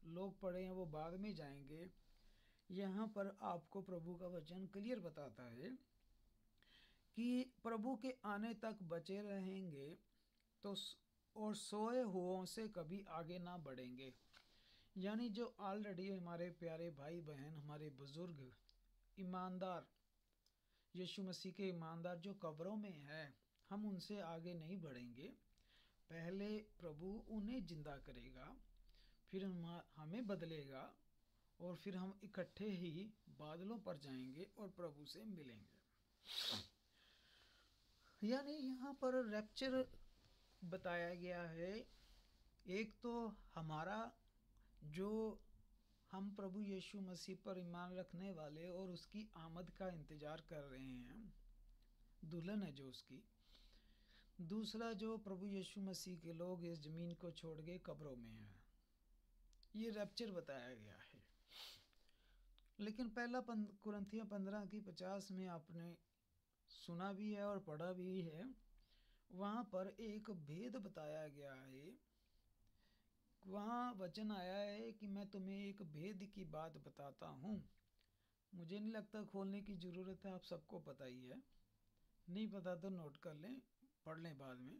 S4: लोग पड़े हैं वो बाद में जाएंगे। यहाँ पर आपको प्रभु का वचन क्लियर बताता है कि प्रभु के आने तक बचे रहेंगे तो और सोए हुओं से कभी आगे ना बढ़ेंगे। यानी जो ऑलरेडी हमारे प्यारे भाई बहन, हमारे बुजुर्ग ईमानदार, यीशु मसीह के ईमानदार जो कब्रों में है, हम उनसे आगे नहीं बढ़ेंगे। पहले प्रभु उन्हें जिंदा करेगा, फिर हमें बदलेगा और फिर हम इकट्ठे ही बादलों पर जाएंगे और प्रभु से मिलेंगे। यानी यहाँ पर रैप्चर बताया गया है। एक तो हमारा जो हम प्रभु यीशु मसीह पर ईमान रखने वाले और उसकी आमद का इंतजार कर रहे हैं, दुल्हन है जो उसकी। दूसरा, जो प्रभु यीशु मसीह के लोग इस जमीन को छोड़ के कब्रों में हैं, ये रैप्चर बताया गया है। लेकिन पहला कुरिन्थियों 15:50 में आपने सुना भी है और पढ़ा भी है। वहाँ पर एक भेद बताया गया है। वहाँ वचन आया है कि मैं तुम्हें एक भेद की बात बताता हूँ। मुझे नहीं लगता खोलने की ज़रूरत है, आप सबको पता ही है। नहीं पता तो नोट कर लें, पढ़ लें बाद में।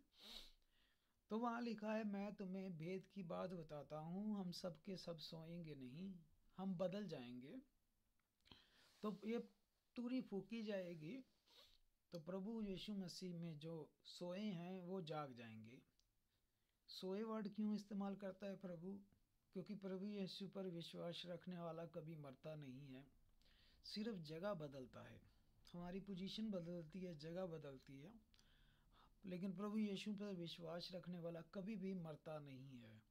S4: तो वहाँ लिखा है, मैं तुम्हें भेद की बात बताता हूँ, हम सब के सब सोएंगे नहीं, हम बदल जाएंगे। तो ये तुरी फूकी जाएगी, तो प्रभु यीशु मसीह में जो सोए हैं वो जाग जाएंगे। सोए वर्ड क्यों इस्तेमाल करता है प्रभु? क्योंकि प्रभु यीशु पर विश्वास रखने वाला कभी मरता नहीं है, सिर्फ जगह बदलता है। हमारी पोजीशन बदलती है, जगह बदलती है, लेकिन प्रभु यीशु पर विश्वास रखने वाला कभी भी मरता नहीं है।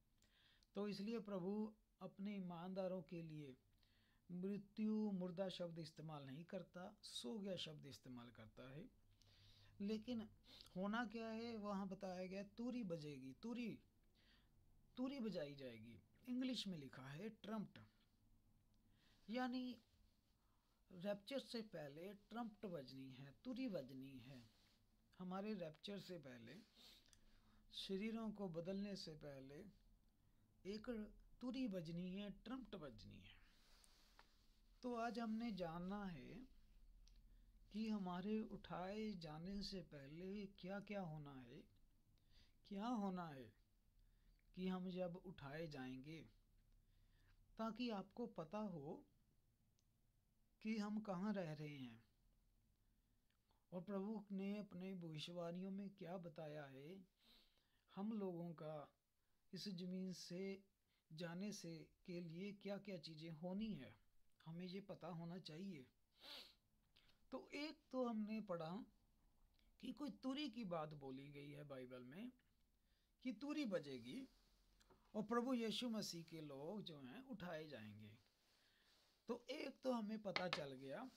S4: तो इसलिए प्रभु अपने ईमानदारों के लिए मृत्यु मुर्दा शब्द इस्तेमाल नहीं करता, सो गया शब्द इस्तेमाल करता है। लेकिन होना क्या है, वहाँ बताया गया तुरी बजेगी, तुरी बजाई जाएगी। इंग्लिश में लिखा है ट्रम्प्ट, यानी रैप्चर से पहले ट्रम्प्ट बजनी है, तुरी बजनी है। हमारे रैप्चर से पहले, शरीरों को बदलने से पहले एक तुरी बजनी है, ट्रम्प्ट बजनी है। तो आज हमने जानना है कि हमारे उठाए जाने से पहले क्या क्या होना है, क्या होना है कि हम जब उठाए जाएंगे, ताकि आपको पता हो कि हम कहाँ रह रहे हैं और प्रभु ने अपने भविष्यवाणियों में क्या बताया है। हम लोगों का इस ज़मीन से जाने से के लिए क्या क्या चीज़ें होनी है, हमें ये पता होना चाहिए। तो एक तो हमने पढ़ा कि कोई तुरी की बात बोली गई है बाइबल में कि तुरी बजेगी और प्रभु यीशु मसीह के लोग जो हैं उठाए जाएंगे। तो एक तो हमें पता चल गया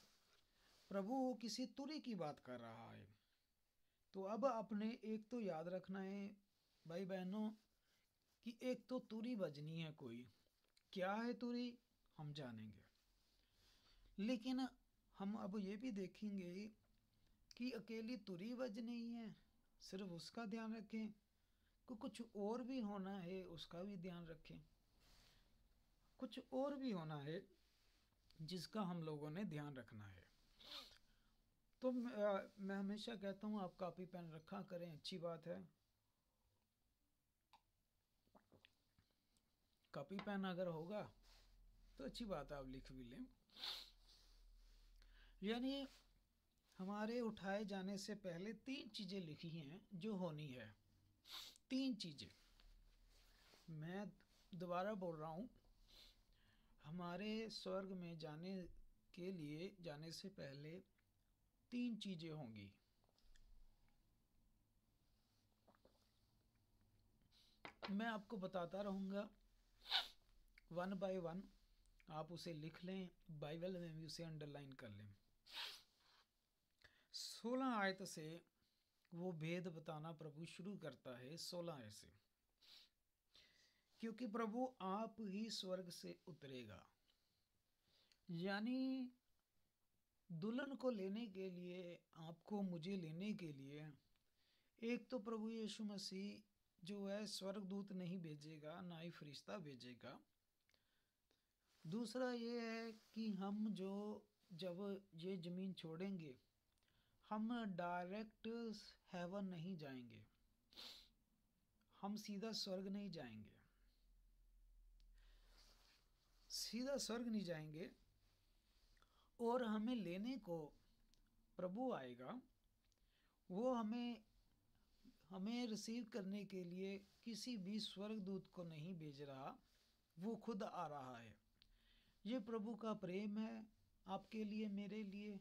S4: प्रभु किसी तुरी की बात कर रहा है। तो अब अपने एक तो याद रखना है भाई बहनों कि एक तो तुरी बजनी है। कोई क्या है तुरी हम जानेंगे, लेकिन हम अब ये भी देखेंगे कि अकेली तुरी बजनी ही है, सिर्फ उसका ध्यान रखें, कुछ और भी होना है उसका भी ध्यान रखें। कुछ और भी होना है जिसका हम लोगों ने ध्यान रखना है। तो मैं हमेशा कहता हूँ आप कॉपी पेन रखा करें, अच्छी बात है। कॉपी पेन अगर होगा तो अच्छी बात है, आप लिख भी लें। यानी हमारे उठाए जाने से पहले 3 चीज़ें लिखी हैं जो होनी है। 3 चीज़ें, मैं दोबारा बोल रहा हूँ, हमारे स्वर्ग में जाने के लिए जाने से पहले 3 चीज़ें होंगी। मैं आपको बताता रहूँगा 1 बाय 1, आप उसे लिख लें, बाइबल में भी उसे अंडरलाइन कर लें। 16 आयत से वो भेद बताना प्रभु शुरू करता है। 16 आयत से, क्योंकि प्रभु आप ही स्वर्ग से उतरेगा। यानी दुल्हन को लेने के लिए, आपको मुझे लेने के लिए, एक तो प्रभु यीशु मसीह जो है स्वर्गदूत नहीं भेजेगा, ना ही फरिश्ता भेजेगा। दूसरा ये है कि हम जो जब ये ज़मीन छोड़ेंगे, हम डायरेक्ट हेवन नहीं जाएंगे, हम सीधा स्वर्ग नहीं जाएंगे, सीधा स्वर्ग नहीं जाएंगे। और हमें लेने को प्रभु आएगा, वो हमें रिसीव करने के लिए किसी भी स्वर्गदूत को नहीं भेज रहा, वो खुद आ रहा है। ये प्रभु का प्रेम है आपके लिए, मेरे लिए,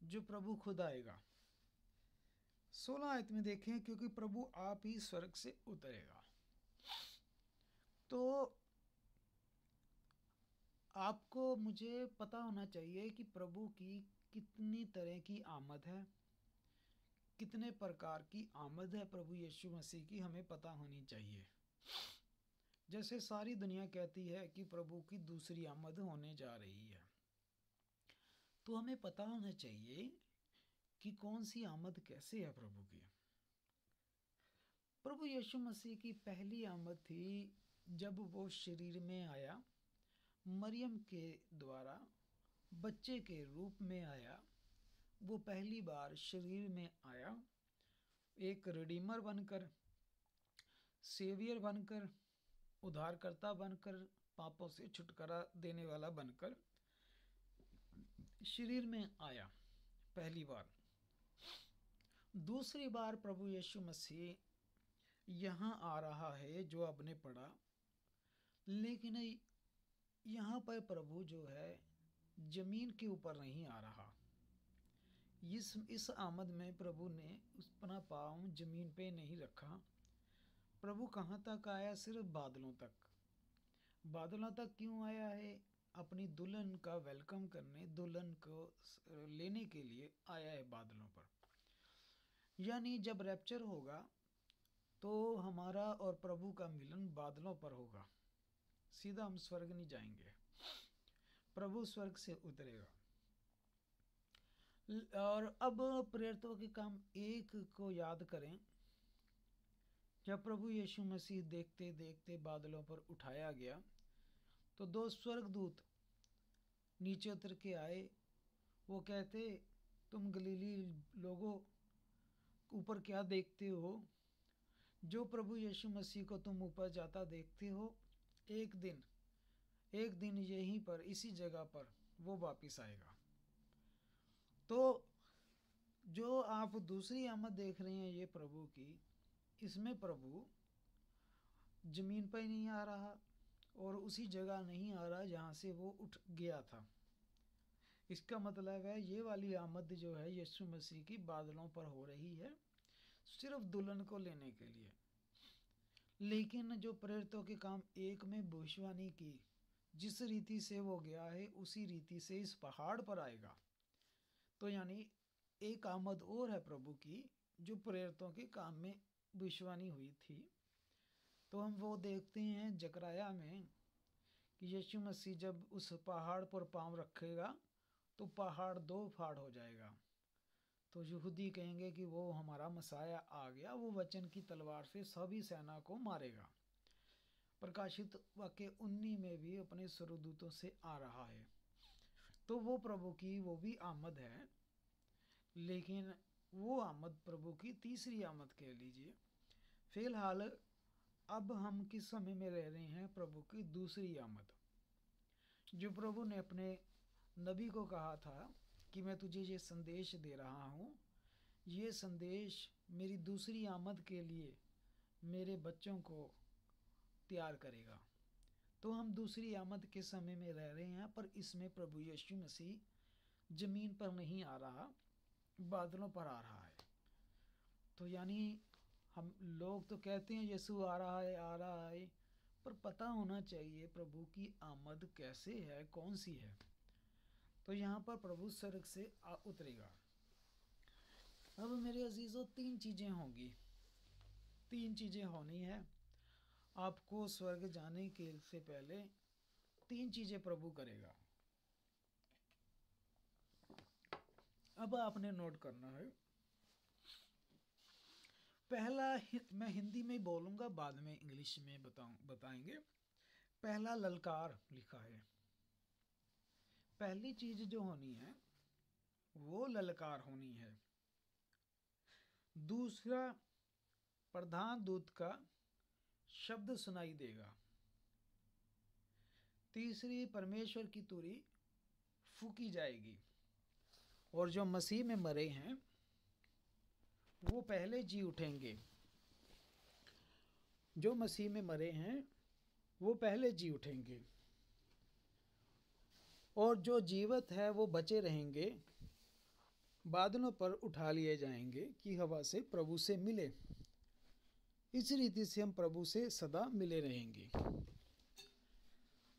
S4: जो प्रभु खुद आएगा। 16 आयत में देखें, क्योंकि प्रभु आप ही स्वर्ग से उतरेगा। तो आपको मुझे पता होना चाहिए कि प्रभु की कितनी तरह की आमद है, कितने प्रकार की आमद है प्रभु यीशु मसीह की, हमें पता होनी चाहिए। जैसे सारी दुनिया कहती है कि प्रभु की दूसरी आमद होने जा रही है, तो हमें पता होना चाहिए कि कौन सी आमद कैसे है प्रभु की। प्रभु यीशु मसीह की पहली आमद थी जब वो शरीर में आया, मरियम के द्वारा बच्चे के रूप में आया। वो पहली बार शरीर में आया, एक रिडीमर बनकर, सेवियर बनकर, उद्धारकर्ता बनकर, पापों से छुटकारा देने वाला बनकर शरीर में आया पहली बार। दूसरी बार प्रभु यीशु मसीह यहाँ आ रहा है, जो आपने पढ़ा, लेकिन यहाँ पर प्रभु जो है जमीन के ऊपर नहीं आ रहा। इस आमद में प्रभु ने अपना पाँव जमीन पे नहीं रखा। प्रभु कहाँ तक आया? सिर्फ बादलों तक। बादलों तक क्यों आया है? अपनी दुल्हन का वेलकम करने, दुल्हन को लेने के लिए आया है बादलों पर। यानी जब रैप्चर होगा तो हमारा और प्रभु का मिलन बादलों पर होगा। सीधा हम स्वर्ग नहीं जाएंगे, प्रभु स्वर्ग से उतरेगा। और अब प्रेरितों के काम 1 को याद करें। जब प्रभु यीशु मसीह देखते देखते बादलों पर उठाया गया, तो 2 स्वर्गदूत नीचे उतर के आए। वो कहते, तुम गलीली लोगों ऊपर क्या देखते हो? जो प्रभु यीशु मसीह को तुम ऊपर जाता देखते हो, एक दिन यहीं पर, इसी जगह पर वो वापस आएगा। तो जो आप दूसरी आमद देख रहे हैं ये प्रभु की, इसमें प्रभु जमीन पर नहीं आ रहा और उसी जगह नहीं आ रहा जहाँ से वो उठ गया था। इसका मतलब है ये वाली आमद जो है यीशु मसीह की बादलों पर हो रही है, सिर्फ दुल्हन को लेने के लिए। लेकिन जो प्रेरितों के काम 1 में भविष्यवाणी की, जिस रीति से वो गया है उसी रीति से इस पहाड़ पर आएगा। तो यानी एक आमद और है प्रभु की, जो प्रेरितों के काम में भविष्यवाणी हुई थी। तो हम वो देखते हैं जकराया में कि यीशु मसीह जब उस पहाड़ पर पांव रखेगा तो पहाड़ 2 फाड़ हो जाएगा। तो यहूदी कहेंगे कि वो हमारा मसाया आ गया, वो वचन की तलवार से सभी सेना को मारेगा। प्रकाशित वाक्य 19 में भी अपने स्वर्गदूतों से आ रहा है। तो वो प्रभु की वो भी आमद है, लेकिन वो आमद प्रभु की तीसरी आमद कह लीजिए। फिलहाल अब हम किस समय में रह रहे हैं? प्रभु की दूसरी आमद। जो प्रभु ने अपने नबी को कहा था कि मैं तुझे ये संदेश दे रहा हूँ, ये संदेश मेरी दूसरी आमद के लिए मेरे बच्चों को तैयार करेगा। तो हम दूसरी आमद के समय में रह रहे हैं, पर इसमें प्रभु यीशु मसीह जमीन पर नहीं आ रहा, बादलों पर आ रहा है। तो यानी हम लोग तो कहते हैं यीशु आ रहा है, पर पता होना चाहिए प्रभु की आमद कैसे है, कौन सी है। तो यहाँ पर प्रभु स्वर्ग से उतरेगा। अब मेरे अजीजों 3 चीज़ें होंगी, 3 चीज़ें होनी है। आपको स्वर्ग जाने के से पहले 3 चीज़ें प्रभु करेगा। अब आपने नोट करना है। पहला, मैं हिंदी में बोलूँगा, बाद में इंग्लिश में बताएंगे। पहला ललकार लिखा है। पहली चीज़ जो होनी है वो ललकार होनी है। दूसरा, प्रधान दूत का शब्द सुनाई देगा। तीसरी, परमेश्वर की तुरी फूकी जाएगी। और जो मसीह में मरे हैं वो पहले जी उठेंगे। जो मसीह में मरे हैं वो पहले जी उठेंगे, और जो जीवित है वो बचे रहेंगे, बादलों पर उठा लिए जाएंगे कि हवा से प्रभु से मिले। इस रीति से हम प्रभु से सदा मिले रहेंगे।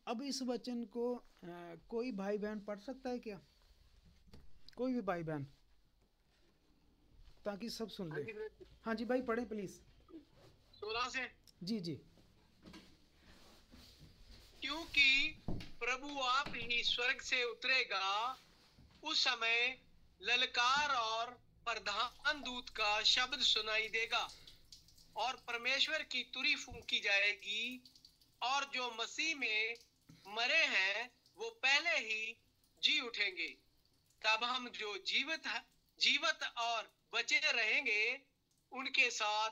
S4: अब इस वचन को कोई भाई बहन पढ़ सकता है क्या? कोई भी भाई बहन, ताकि सब सुन ले। हाँ जी भाई, पढ़े प्लीज।
S1: 16 से।
S4: जी जी।
S1: क्योंकि प्रभु आप ही स्वर्ग से उतरेगा, उस समय ललकार और प्रधान दूत का शब्द सुनाई देगा, और परमेश्वर की तुरी फूंकी जाएगी, और जो मसीह में मरे हैं वो पहले ही जी उठेंगे। तब हम जो जीवित और बचे रहेंगे उनके साथ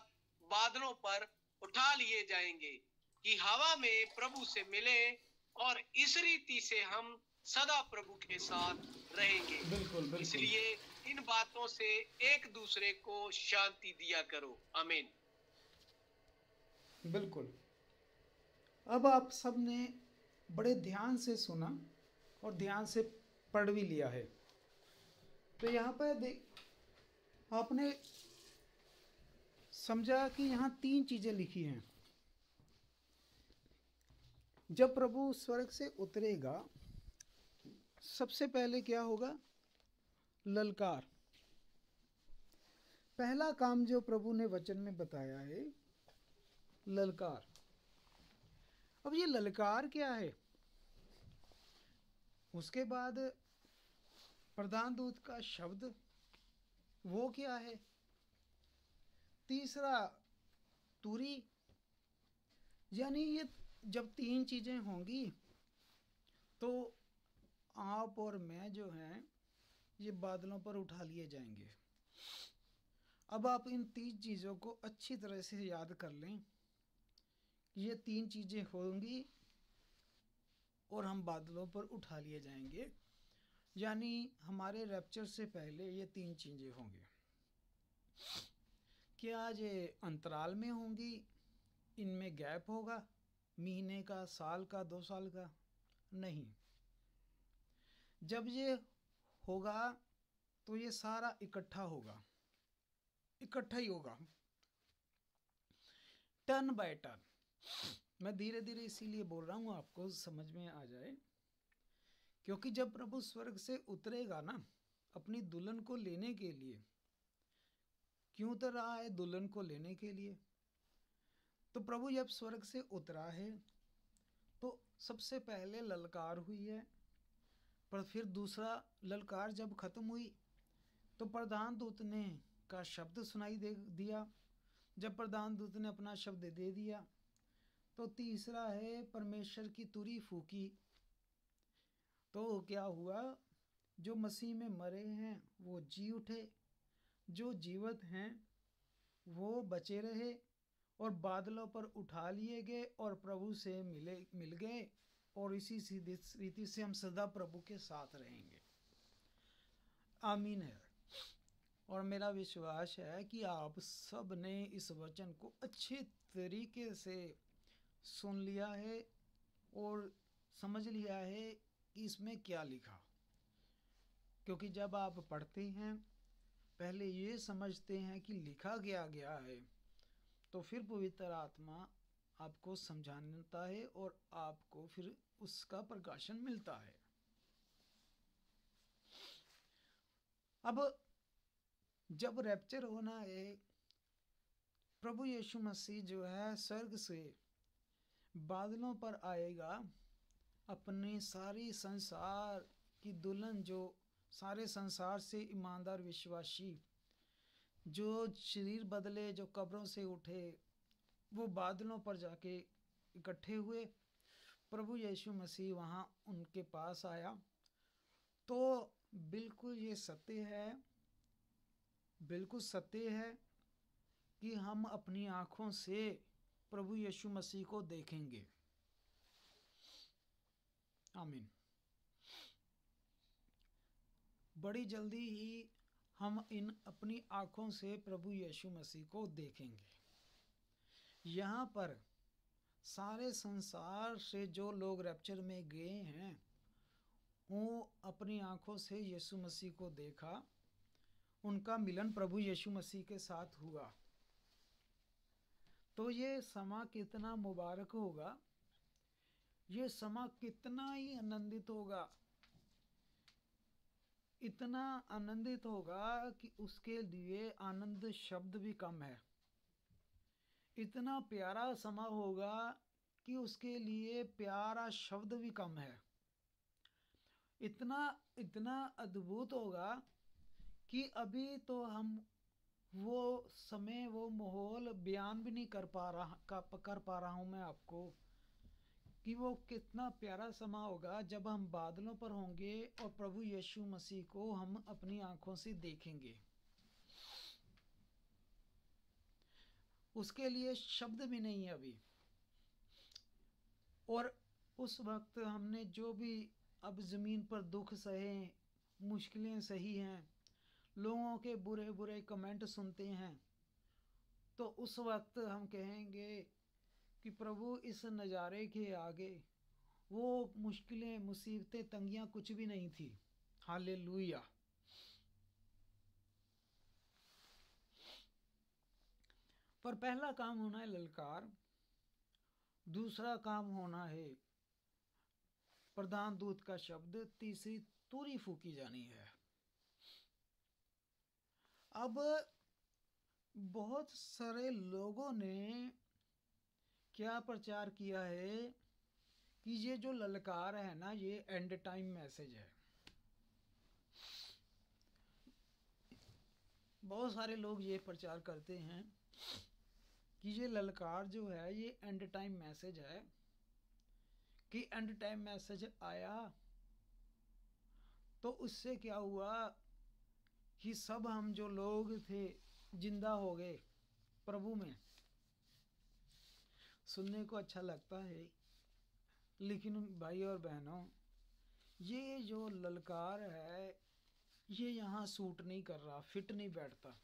S1: बादलों पर उठा लिए जाएंगे कि हवा में प्रभु से मिले, और इस रीति से हम सदा प्रभु के साथ रहेंगे।
S4: बिल्कुल बिल्कुल।
S1: इसलिए इन बातों से एक दूसरे को शांति दिया करो। आमीन।
S4: बिल्कुल। अब आप सबने बड़े ध्यान से सुना और ध्यान से पढ़ भी लिया है। तो यहाँ पर देख, आपने समझा कि यहाँ 3 चीजें लिखी हैं। जब प्रभु स्वर्ग से उतरेगा, सबसे पहले क्या होगा? ललकार। पहला काम जो प्रभु ने वचन में बताया है, ललकार। अब ये ललकार क्या है? उसके बाद प्रधान दूत का शब्द, वो क्या है? तीसरा तुरी। यानी ये जब 3 चीजें होंगी तो आप और मैं जो हैं ये बादलों पर उठा लिए जाएंगे। अब आप इन 3 चीज़ों को अच्छी तरह से याद कर लें। ये 3 चीज़ें होंगी और हम बादलों पर उठा लिए जाएंगे, यानी हमारे रैप्चर से पहले ये 3 चीज़ें होंगी। क्या ये अंतराल में होंगी? इनमें गैप होगा, महीने का, साल का, 2 साल का? नहीं। जब ये होगा तो ये सारा इकट्ठा होगा, इकट्ठा ही होगा, टर्न बाय टर्न। मैं धीरे धीरे इसीलिए बोल रहा हूँ, आपको समझ में आ जाए। क्योंकि जब प्रभु स्वर्ग से उतरेगा ना अपनी दुल्हन को लेने के लिए, क्यों उतर रहा है? दुल्हन को लेने के लिए। तो प्रभु जब स्वर्ग से उतरा है तो सबसे पहले ललकार हुई है, पर फिर दूसरा ललकार जब खत्म हुई तो प्रधान दूत ने का शब्द सुनाई दिया। जब प्रधान दूत ने अपना शब्द दे दिया तो तीसरा है परमेश्वर की तुरी फूकी। तो क्या हुआ? जो मसीह में मरे हैं वो जी उठे, जो जीवित हैं वो बचे रहे, और बादलों पर उठा लिए गए और प्रभु से मिल गए, और इसी रीति से हम सदा प्रभु के साथ रहेंगे। आमीन है। और मेरा विश्वास है कि आप सब ने इस वचन को अच्छे तरीके से सुन लिया है और समझ लिया है कि इसमें क्या लिखा। क्योंकि जब आप पढ़ते हैं पहले ये समझते हैं कि लिखा गया है, तो फिर पवित्र आत्मा आपको समझाता है और आपको फिर उसका प्रकाशन मिलता है। अब जब रैप्चर होना है, प्रभु यीशु मसीह जो है स्वर्ग से बादलों पर आएगा, अपने सारी संसार की दुल्हन, जो सारे संसार से ईमानदार विश्वासी जो शरीर बदले, जो कब्रों से उठे, वो बादलों पर जाके इकट्ठे हुए। प्रभु यीशु मसीह वहाँ उनके पास आया। तो बिल्कुल ये सत्य है, बिल्कुल सत्य है कि हम अपनी आँखों से प्रभु यीशु मसीह को देखेंगे। आमीन। बड़ी जल्दी ही हम इन अपनी आँखों से प्रभु यीशु मसीह को देखेंगे। यहाँ पर सारे संसार से जो लोग रैप्चर में गए हैं वो अपनी आंखों से यीशु मसीह को देखा, उनका मिलन प्रभु यीशु मसीह के साथ हुआ। तो ये समा कितना मुबारक होगा, ये समा कितना ही आनंदित होगा, इतना आनंदित होगा कि उसके लिए आनंद शब्द भी कम है। इतना प्यारा समा होगा कि उसके लिए प्यारा शब्द भी कम है। इतना इतना अद्भुत होगा कि अभी तो हम वो समय, वो माहौल बयान भी नहीं कर पा रहा हूँ मैं आपको कि वो कितना प्यारा समा होगा जब हम बादलों पर होंगे और प्रभु यीशु मसीह को हम अपनी आंखों से देखेंगे। उसके लिए शब्द भी नहीं है अभी। और उस वक्त हमने जो भी अब ज़मीन पर दुख सहे, मुश्किलें सही हैं, लोगों के बुरे बुरे कमेंट सुनते हैं, तो उस वक्त हम कहेंगे कि प्रभु इस नज़ारे के आगे वो मुश्किलें, मुसीबतें, तंगियां कुछ भी नहीं थी। हालेलुया। पर पहला काम होना है ललकार, दूसरा काम होना है प्रधान दूत का शब्द, तीसरी तुरी फूकी जानी है। अब बहुत सारे लोगों ने क्या प्रचार किया है कि ये जो ललकार है ना, ये एंड टाइम मैसेज है। बहुत सारे लोग ये प्रचार करते हैं कि ये ललकार जो है ये एंड टाइम मैसेज है, कि एंड टाइम मैसेज आया तो उससे क्या हुआ कि सब हम जो लोग थे जिंदा हो गए प्रभु में। सुनने को अच्छा लगता है, लेकिन भाई और बहनों, ये जो ललकार है ये यहाँ सूट नहीं कर रहा, फिट नहीं बैठता।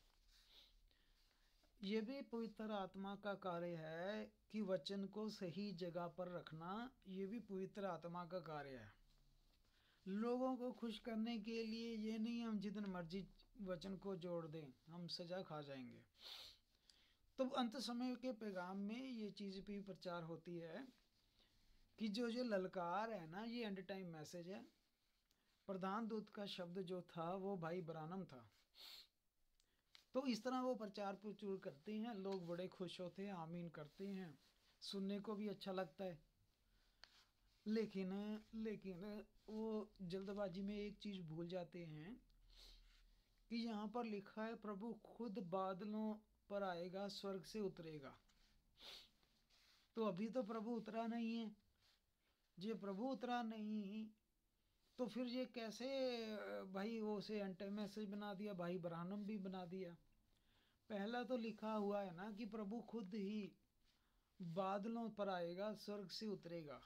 S4: ये भी पवित्र आत्मा का कार्य है कि वचन को सही जगह पर रखना, ये भी पवित्र आत्मा का कार्य है। लोगों को खुश करने के लिए ये नहीं हम जितने मर्जी वचन को जोड़ दें, हम सजा खा जाएंगे। तो अंत समय के पैगाम में ये चीज़ भी प्रचार होती है कि जो ललकार है ना, ये एंड टाइम मैसेज है। प्रधान दूत का शब्द जो था वो भाई ब्रानम था। तो इस तरह वो प्रचार प्रचुर करते हैं, लोग बड़े खुश होते हैं, आमीन करते हैं, सुनने को भी अच्छा लगता है। लेकिन वो जल्दबाजी में एक चीज़ भूल जाते हैं कि यहाँ पर लिखा है प्रभु खुद बादलों पर आएगा, स्वर्ग से उतरेगा। तो अभी तो प्रभु उतरा नहीं है। ये प्रभु उतरा नहीं तो फिर ये कैसे भाई वो से एंटी मैसेज बना दिया, भाई ब्राह्मण भी बना दिया। पहला तो लिखा हुआ है ना कि प्रभु खुद ही बादलों पर आएगा, स्वर्ग से उतरेगा।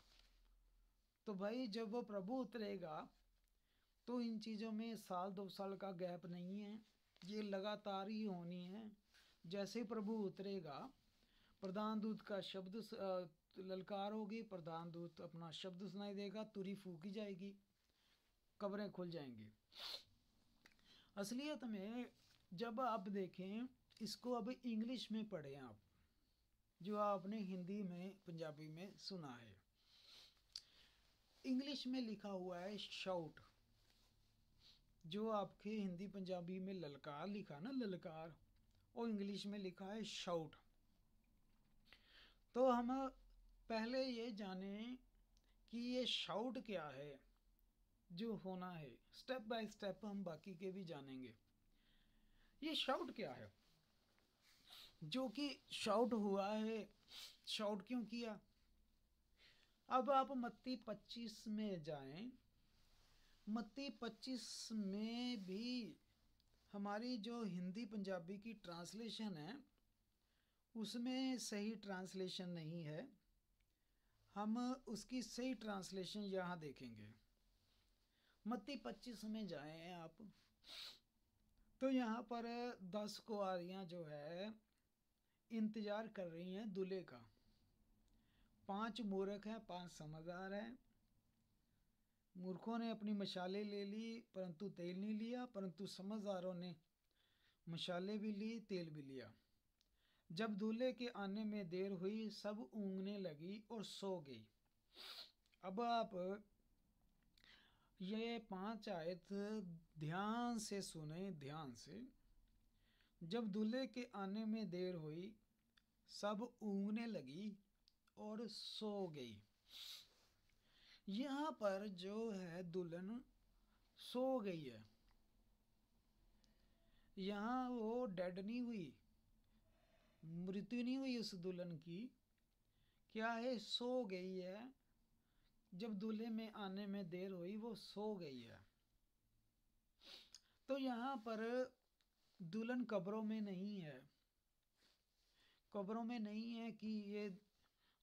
S4: तो भाई जब वो प्रभु उतरेगा तो इन चीज़ों में साल 2 साल का गैप नहीं है, ये लगातार ही होनी है। जैसे प्रभु उतरेगा, प्रधान दूत का शब्द ललकार होगी, प्रधान दूत अपना शब्द सुनाई देगा, तुरी फूकी जाएगी, कब्रें खुल जाएंगी। असलियत में जब आप देखें इसको, अब इंग्लिश में पढ़ें आप, जो आपने हिंदी में पंजाबी में सुना है। इंग्लिश में लिखा हुआ है शाउट, जो आपके हिंदी पंजाबी में ललकार लिखा ना, ललकार, और इंग्लिश में लिखा है शाउट। तो हम पहले ये जाने कि ये शाउट क्या है जो होना है, स्टेप बाय स्टेप हम बाकी के भी जानेंगे। ये शाउट क्या है जो कि शाउट हुआ है, शाउट क्यों किया। अब आप मत्ती 25 में जाएं, मत्ती 25 में भी हमारी जो हिंदी पंजाबी की ट्रांसलेशन है उसमें सही ट्रांसलेशन नहीं है। हम उसकी सही ट्रांसलेशन यहाँ देखेंगे। मत्ती 25 में जाएं आप, तो यहाँ पर 10 कुंवारियाँ जो है इंतज़ार कर रही हैं दूल्हे का। 5 मूर्ख हैं, 5 समझदार हैं। मूर्खों ने अपनी मशालें ले ली परंतु तेल नहीं लिया, परंतु समझदारों ने मशालें भी ली, तेल भी लिया। जब दूल्हे के आने में देर हुई, सब ऊँघने लगी और सो गई। अब आप ये 5 आयत ध्यान से सुने, ध्यान से। जब दूल्हे के आने में देर हुई, सब ऊँघने लगी और सो गई। यहाँ पर जो है दुल्हन सो गई है। यहाँ वो डेड नहीं हुई, मृत्यु नहीं हुई उस दुल्हन की। क्या है? सो गई है। जब दूल्हे में आने में देर हुई, वो सो गई है। तो यहाँ पर दुल्हन कब्रों में नहीं है। कब्रों में नहीं है कि ये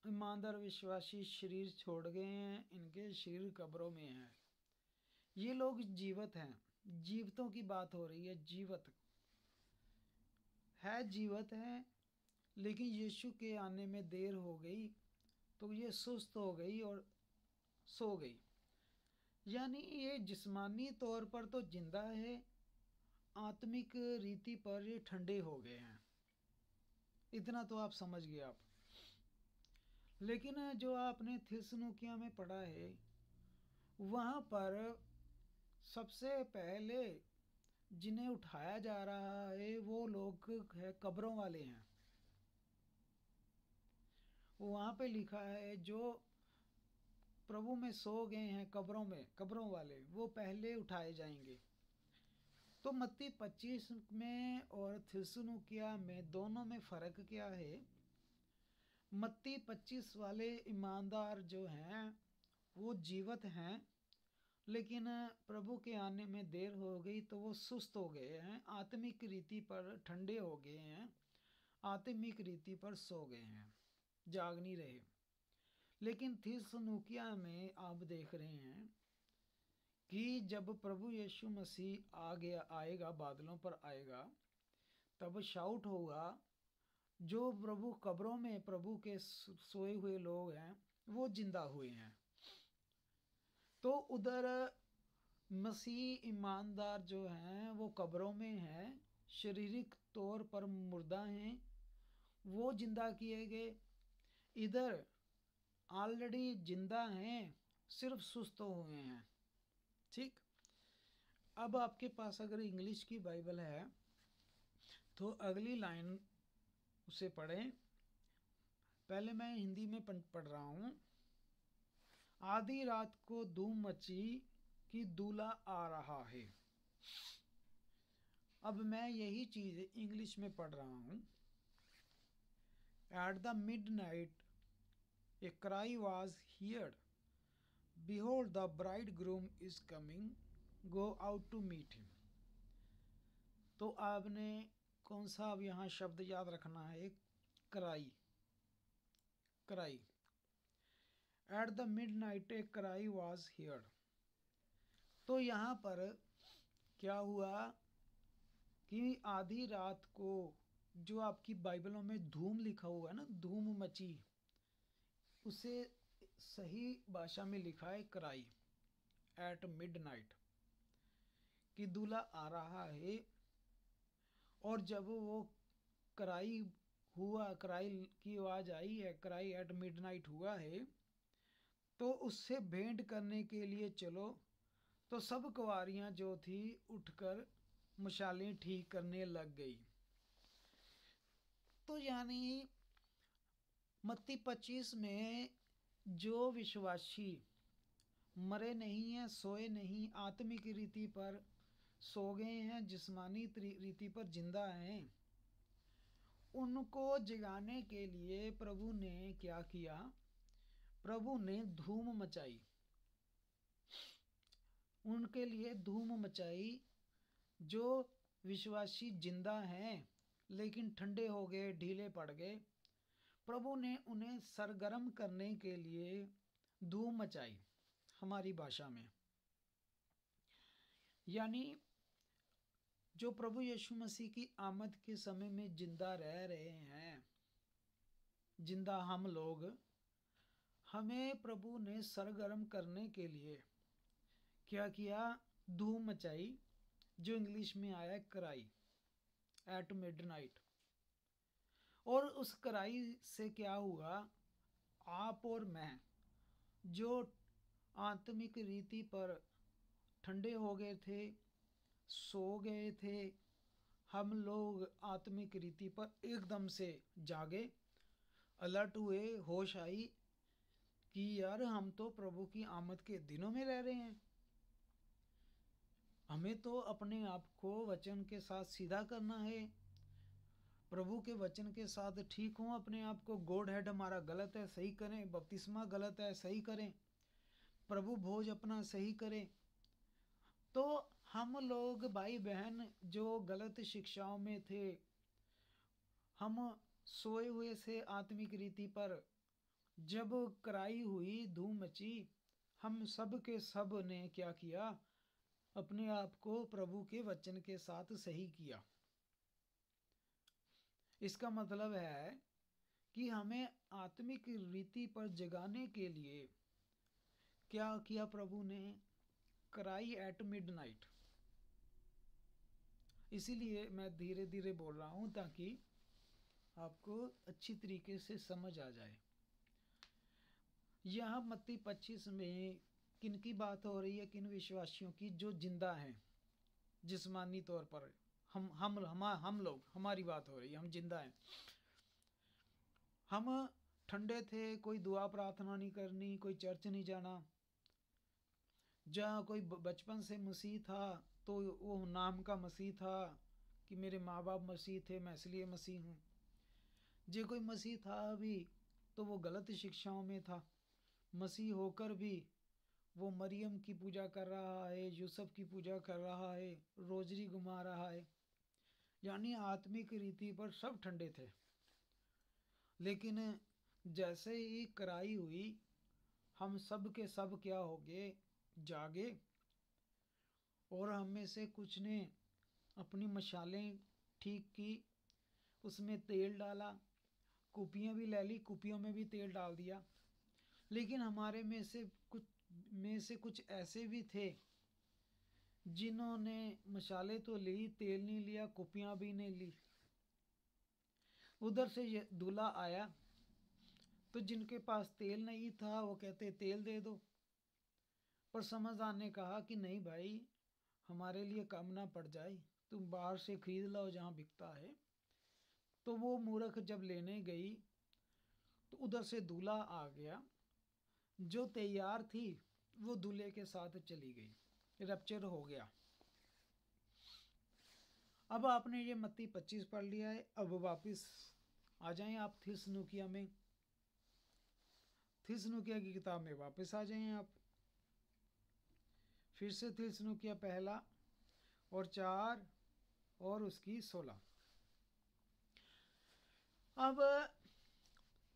S4: ईमानदार विश्वासी शरीर छोड़ गए हैं, इनके शरीर कब्रों में हैं। ये लोग जीवित हैं। जीवितों की बात हो रही है। जीवित है, जीवित है, लेकिन यीशु के आने में देर हो गई तो ये सुस्त हो गई और सो गई। यानी ये जिस्मानी तौर पर तो जिंदा है, आत्मिक रीति पर ये ठंडे हो गए हैं। इतना तो आप समझ गए आप। लेकिन जो आपने थिस्सलुनीकियों में पढ़ा है, वहाँ पर सबसे पहले जिन्हें उठाया जा रहा है वो लोग है कब्रों वाले हैं। वहाँ पे लिखा है जो प्रभु में सो गए हैं कब्रों में, कब्रों वाले वो पहले उठाए जाएंगे। तो मत्ती 25 में और थिस्सलुनीकियों में दोनों में फ़र्क क्या है? मत्ती 25 वाले ईमानदार जो हैं वो जीवित हैं, लेकिन प्रभु के आने में देर हो गई तो वो सुस्त हो गए हैं, आत्मिक रीति पर ठंडे हो गए हैं, आत्मिक रीति पर सो गए हैं, जाग नहीं रहे। लेकिन थिस्सलुनीकियों में आप देख रहे हैं कि जब प्रभु यीशु मसीह आएगा, बादलों पर आएगा, तब शाउट होगा। जो प्रभु कब्रों में प्रभु के सोए हुए लोग हैं वो जिंदा हुए हैं। तो उधर मसीह ईमानदार जो हैं वो कब्रों में हैं, शारीरिक तौर पर मुर्दा हैं, वो जिंदा किए गए। इधर ऑलरेडी जिंदा हैं, सिर्फ सुस्त हुए हैं। ठीक। अब आपके पास अगर इंग्लिश की बाइबल है तो अगली लाइन उसे पढ़ें। पहले मैं हिंदी में पढ़ रहा हूँ। आधी रात को धूम मची कि दूल्हा आ रहा है। अब मैं यही चीज इंग्लिश में पढ़ रहा हूँ। At the midnight a cry was heard, behold the bridegroom is coming, go out to meet him। तो आपने कौन सा अब यहाँ शब्द याद रखना है? Cry, cry. At the midnight a cry was heard. तो यहाँ पर क्या हुआ कि आधी रात को, जो आपकी बाइबलों में धूम लिखा हुआ है ना, धूम मची, उसे सही भाषा में लिखा है क्राई, एट मिडनाइट, कि दूल्हा आ रहा है। और जब वो क्राई हुआ, क्राई की आवाज आई है, क्राई एट मिडनाइट हुआ है, तो उससे भेंट करने के लिए चलो। तो सब कुंवारियां जो थी उठकर मशालें ठीक करने लग गई। तो यानी मत्ती 25 में जो विश्वासी मरे नहीं हैं, सोए नहीं, आत्मिक रीति पर सो गए हैं, जिस्मानी रीति पर जिंदा हैं, उनको जगाने के लिए प्रभु ने क्या किया? प्रभु ने धूम मचाई, उनके लिए धूम मचाई। जो विश्वासी जिंदा हैं लेकिन ठंडे हो गए, ढीले पड़ गए, प्रभु ने उन्हें सरगर्म करने के लिए धूम मचाई, हमारी भाषा में। यानी जो प्रभु यीशु मसीह की आमद के समय में जिंदा रह रहे हैं, जिंदा हम लोग, हमें प्रभु ने सरगर्म करने के लिए क्या किया? धूम मचाई, जो इंग्लिश में आया कराई, एट मिडनाइट। और उस कराई से क्या हुआ? आप और मैं जो आत्मिक रीति पर ठंडे हो गए थे, सो गए थे, हम लोग आत्मिक रीति पर एकदम से जागे, अलर्ट हुए, होश आई कि यार हम तो प्रभु की आमद के दिनों में रह रहे हैं। हमें तो अपने आप को वचन के साथ सीधा करना है, प्रभु के वचन के साथ ठीक हो अपने आप को। गॉड हेड हमारा गलत है, सही करें। बपतिस्मा गलत है, सही करें। प्रभु भोज अपना सही करें। तो हम लोग भाई बहन जो गलत शिक्षाओं में थे, हम सोए हुए से आत्मिक रीति पर, जब कराई हुई, धूम मची, हम सब के सब ने क्या किया? अपने आप को प्रभु के वचन के साथ सही किया। इसका मतलब है कि हमें आत्मिक रीति पर जगाने के लिए क्या किया प्रभु ने? कराई एट मिडनाइट। इसीलिए मैं धीरे धीरे बोल रहा हूं ताकि आपको अच्छी तरीके से समझ आ जाए। यहाँ मत्ती 25 में किन की बात हो रही है? किन विश्वासियों की जो जिंदा हैं जिस्मानी तौर पर। हम लोग, हमारी बात हो रही है, हम जिंदा हैं। हम ठंडे थे, कोई दुआ प्रार्थना नहीं करनी, कोई चर्च नहीं जाना। जहाँ कोई बचपन से मसीह था तो वो नाम का मसीह था कि मेरे माँ बाप मसीह थे, मैं इसलिए मसीह हूँ। जो कोई मसीह था अभी तो वो गलत शिक्षाओं में था। मसीह होकर भी वो मरियम की पूजा कर रहा है, यूसुफ की पूजा कर रहा है, रोजरी घुमा रहा है, यानी आत्मिक रीति पर सब ठंडे थे। लेकिन जैसे ही कराई हुई, हम सब के सब क्या हो गए? जागे। और हम में से कुछ ने अपनी मशालें ठीक की, उसमें तेल डाला, कुपियाँ भी ले ली, कुपियों में भी तेल डाल दिया। लेकिन हमारे में से कुछ ऐसे भी थे जिन्होंने मशाले तो ली, तेल नहीं लिया, कुपियाँ भी नहीं ली। उधर से ये दूल्हा आया तो जिनके पास तेल नहीं था वो कहते तेल दे दो। पर समझदार ने कहा कि नहीं भाई, हमारे लिए कम ना पड़ जाए, तुम बाहर से खरीद लो जहाँ बिकता है। तो वो मूर्ख जब लेने गई तो उधर से दूल्हा आ गया, जो तैयार थी वो दूल्हे के साथ चली गई, रप्चर हो गया। अब आपने ये मत्ती 25 पढ़ लिया है। अब वापस आ जाएं आप थिस्सलुनीकियों में, थिस्सलुनीकियों की किताब में वापस आ जाएं आप। फिर से थिस्सलुनीकियों 1 और 4 और उसकी 16। अब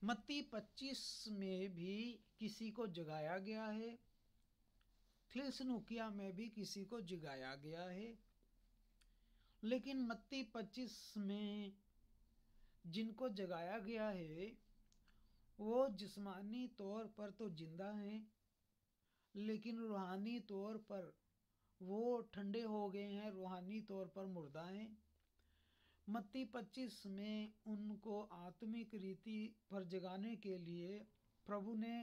S4: मत्ती 25 में भी किसी को जगाया गया है, थिस्सलुनीकियों में भी किसी को जगाया गया है। लेकिन मत्ती 25 में जिनको जगाया गया है वो जिस्मानी तौर पर तो जिंदा हैं, लेकिन रूहानी तौर पर वो ठंडे हो गए हैं, रूहानी तौर पर मुर्दा हैं। मत्ती 25 में उनको आत्मिक रीति पर जगाने के लिए प्रभु ने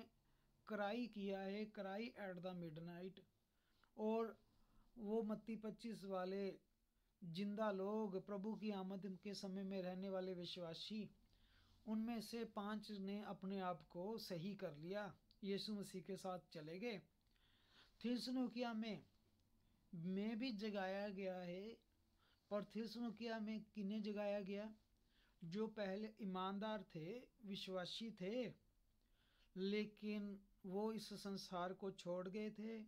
S4: कराई किया है, कराई एट द मिडनाइट। और वो मत्ती 25 वाले जिंदा लोग, प्रभु की आमद के समय में रहने वाले विश्वासी, उनमें से 5 ने अपने आप को सही कर लिया, यीशु मसीह के साथ चले गए। थिस्सलुनीकियों में भी जगाया गया है। पर थिस्सलुनीकियों में किन्हें जगाया गया? जो पहले ईमानदार थे, विश्वासी थे, लेकिन वो इस संसार को छोड़ गए थे।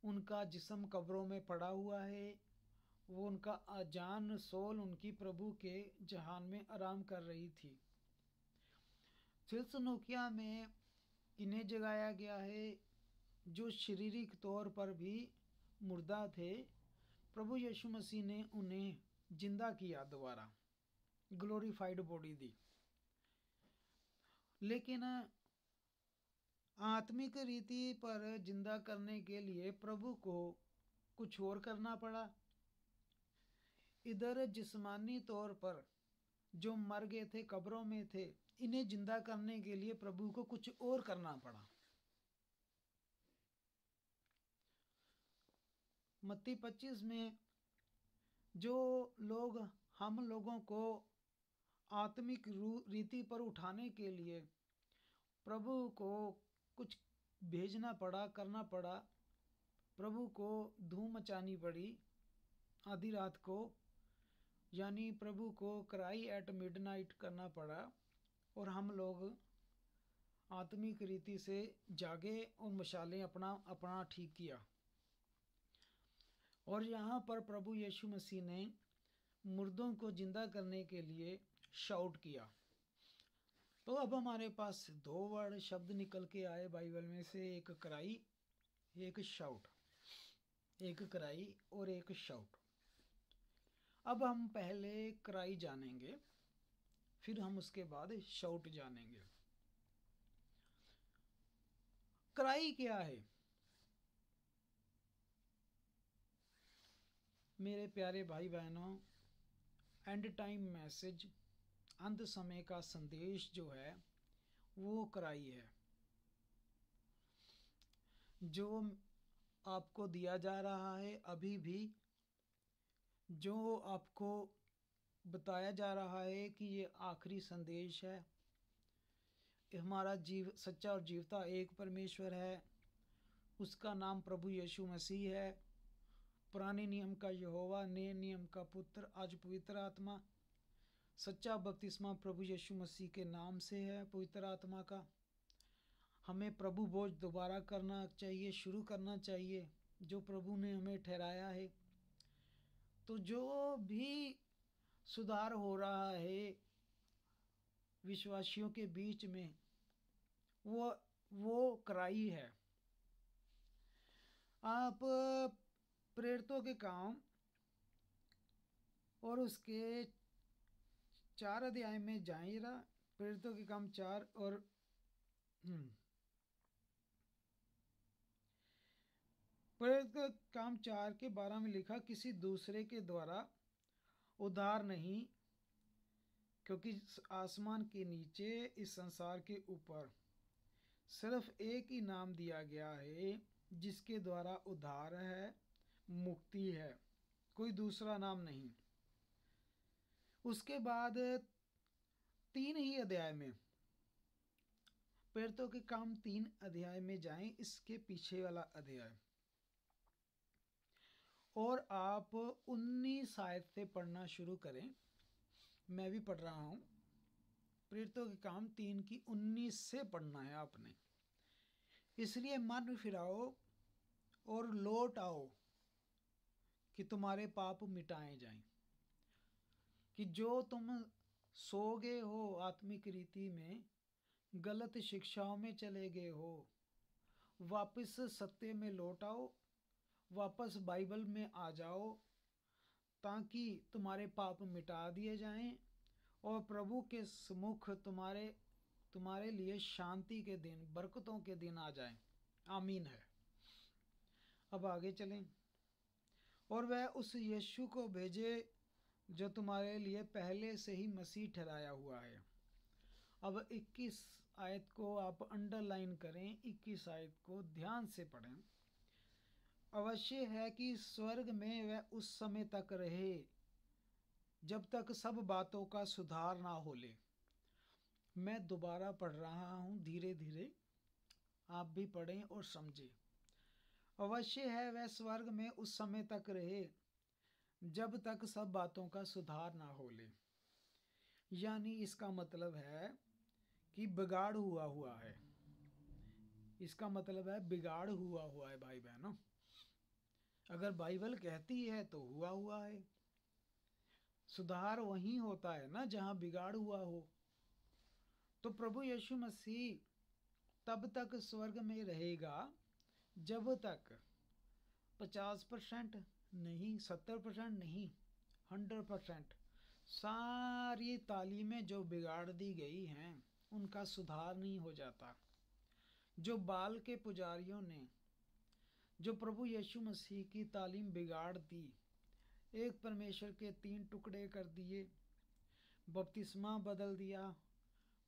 S4: उनका जिस्म कब्रों में पड़ा हुआ है, वो उनका अजान सोल उनकी प्रभु के जहान में आराम कर रही थी। थिस्सलुनीकियों में किन्हें जगाया गया है? जो शारीरिक तौर पर भी मुर्दा थे, प्रभु यीशु मसीह ने उन्हें जिंदा किया, दोबारा ग्लोरीफाइड बॉडी दी। लेकिन आत्मिक रीति पर जिंदा करने के लिए प्रभु को कुछ और करना पड़ा। इधर जिस्मानी तौर पर जो मर गए थे, कब्रों में थे, इन्हें जिंदा करने के लिए प्रभु को कुछ और करना पड़ा। मत्ती 25 में जो लोग हम लोगों को आत्मिक रीति पर उठाने के लिए प्रभु को कुछ भेजना पड़ा, करना पड़ा, प्रभु को धूम मचानी पड़ी आधी रात को, यानी प्रभु को क्राई एट मिडनाइट करना पड़ा, और हम लोग आत्मिक रीति से जागे और मशालें अपना ठीक किया। और यहाँ पर प्रभु यीशु मसीह ने मुर्दों को जिंदा करने के लिए शाउट किया। तो अब हमारे पास दो वर्ड शब्द निकल के आए बाइबल में से, एक क्राई, एक शाउट। एक क्राई और एक शाउट। अब हम पहले क्राई जानेंगे, फिर हम उसके बाद शाउट जानेंगे। क्राई क्या है? मेरे प्यारे भाई बहनों, एंड टाइम मैसेज, अंत समय का संदेश जो है वो क्राई है, जो आपको दिया जा रहा है अभी भी, जो आपको बताया जा रहा है कि ये आखिरी संदेश है। हमारा सच्चा और जीवता एक परमेश्वर है, उसका नाम प्रभु यीशु मसीह है। पुराने नियम का यहोवा, नए नियम का पुत्र, आज पवित्र आत्मा। सच्चा बपतिस्मा प्रभु यीशु मसीह के नाम से है, पवित्र आत्मा का। हमें प्रभु भोज दोबारा करना चाहिए, शुरू करना चाहिए, जो प्रभु ने हमें ठहराया है। तो जो भी सुधार हो रहा है विश्वासियों के बीच में, वो क्राई है। आप प्रेरितों के काम और उसके 4 अध्याय में जाइएगा। प्रेरितों के काम 4 और प्रेरितों के काम 4 के 12 में लिखा, किसी दूसरे के द्वारा उद्धार नहीं, क्योंकि आसमान के नीचे इस संसार के ऊपर सिर्फ एक ही नाम दिया गया है जिसके द्वारा उद्धार है, मुक्ति है, कोई दूसरा नाम नहीं। उसके बाद 3 ही अध्याय में, प्रेरितों के काम 3 अध्याय में जाएं, इसके पीछे वाला अध्याय, और आप 19 आयत से पढ़ना शुरू करें। मैं भी पढ़ रहा हूँ। प्रेरितों के काम 3 की 19 से पढ़ना है आपने। इसलिए मन फिराओ और लौट आओ कि तुम्हारे पाप मिटाए जाएं, कि जो तुम सो गए हो आत्मिक रीति में, गलत शिक्षाओं में चले गए हो, वापस सत्य में लौट आओ, वापस बाइबल में आ जाओ, ताकि तुम्हारे पाप मिटा दिए जाएं और प्रभु के सम्मुख तुम्हारे लिए शांति के दिन, बरकतों के दिन आ जाएं। आमीन है। अब आगे चलें। और वह उस यीशु को भेजे जो तुम्हारे लिए पहले से ही मसीह ठहराया हुआ है। अब 21 आयत को आप अंडरलाइन करें, 21 आयत को ध्यान से पढ़ें। अवश्य है कि स्वर्ग में वह उस समय तक रहे जब तक सब बातों का सुधार ना हो ले। मैं दोबारा पढ़ रहा हूँ, धीरे धीरे आप भी पढ़ें और समझें। अवश्य है वह स्वर्ग में उस समय तक रहे जब तक सब बातों का सुधार ना हो ले। यानी इसका मतलब है कि बिगाड़ हुआ है। इसका मतलब है बिगाड़ हुआ है भाई बहनों। अगर बाइबल कहती है तो हुआ है। सुधार वहीं होता है ना जहां बिगाड़ हुआ हो। तो प्रभु यीशु मसीह तब तक स्वर्ग में रहेगा जब तक 50% नहीं, 70% नहीं, 100% सारी तालीमें जो बिगाड़ दी गई हैं उनका सुधार नहीं हो जाता। जो बाल के पुजारियों ने जो प्रभु यीशु मसीह की तालीम बिगाड़ दी, एक परमेश्वर के 3 टुकड़े कर दिए, बपतिस्मा बदल दिया,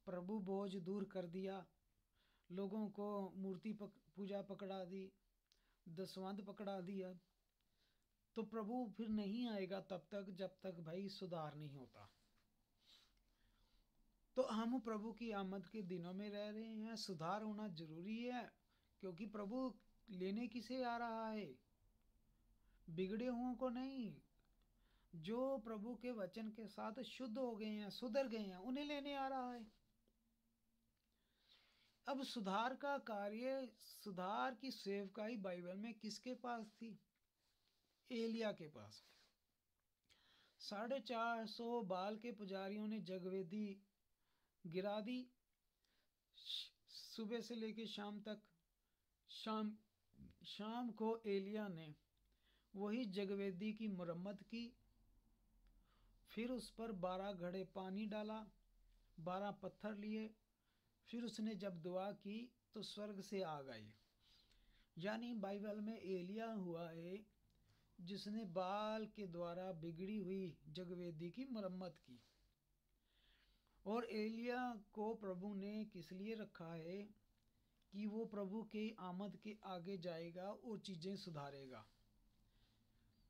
S4: प्रभु बोझ दूर कर दिया, लोगों को मूर्ति पूजा पकड़ा दी, दसवंध पकड़ा दिया, तो प्रभु फिर नहीं आएगा तब तक जब तक भाई सुधार नहीं होता। तो हम प्रभु की आमद के दिनों में रह रहे हैं, सुधार होना जरूरी है, क्योंकि प्रभु लेने किसे आ रहा है? बिगड़े हुओं को नहीं, जो प्रभु के वचन के साथ शुद्ध हो गए हैं, सुधर गए हैं, उन्हें लेने आ रहा है। अब सुधार का कार्य, सुधार की सेवकाई बाइबल में किसके पास थी? एलिया के पास। 450 बाल के पुजारियों ने जगवेदी गिरा दी, सुबह से लेकर शाम तक। शाम को एलिया ने वही जगवेदी की मरम्मत की, फिर उस पर 12 घड़े पानी डाला, 12 पत्थर लिए, फिर उसने जब दुआ की तो स्वर्ग से आग आई। यानी बाइबल में एलिया हुआ है जिसने बाल के द्वारा बिगड़ी हुई जगवेदी की मरम्मत की। और एलिया को प्रभु ने किस लिए रखा है? कि वो प्रभु के आमद के आगे जाएगा और चीज़ें सुधारेगा।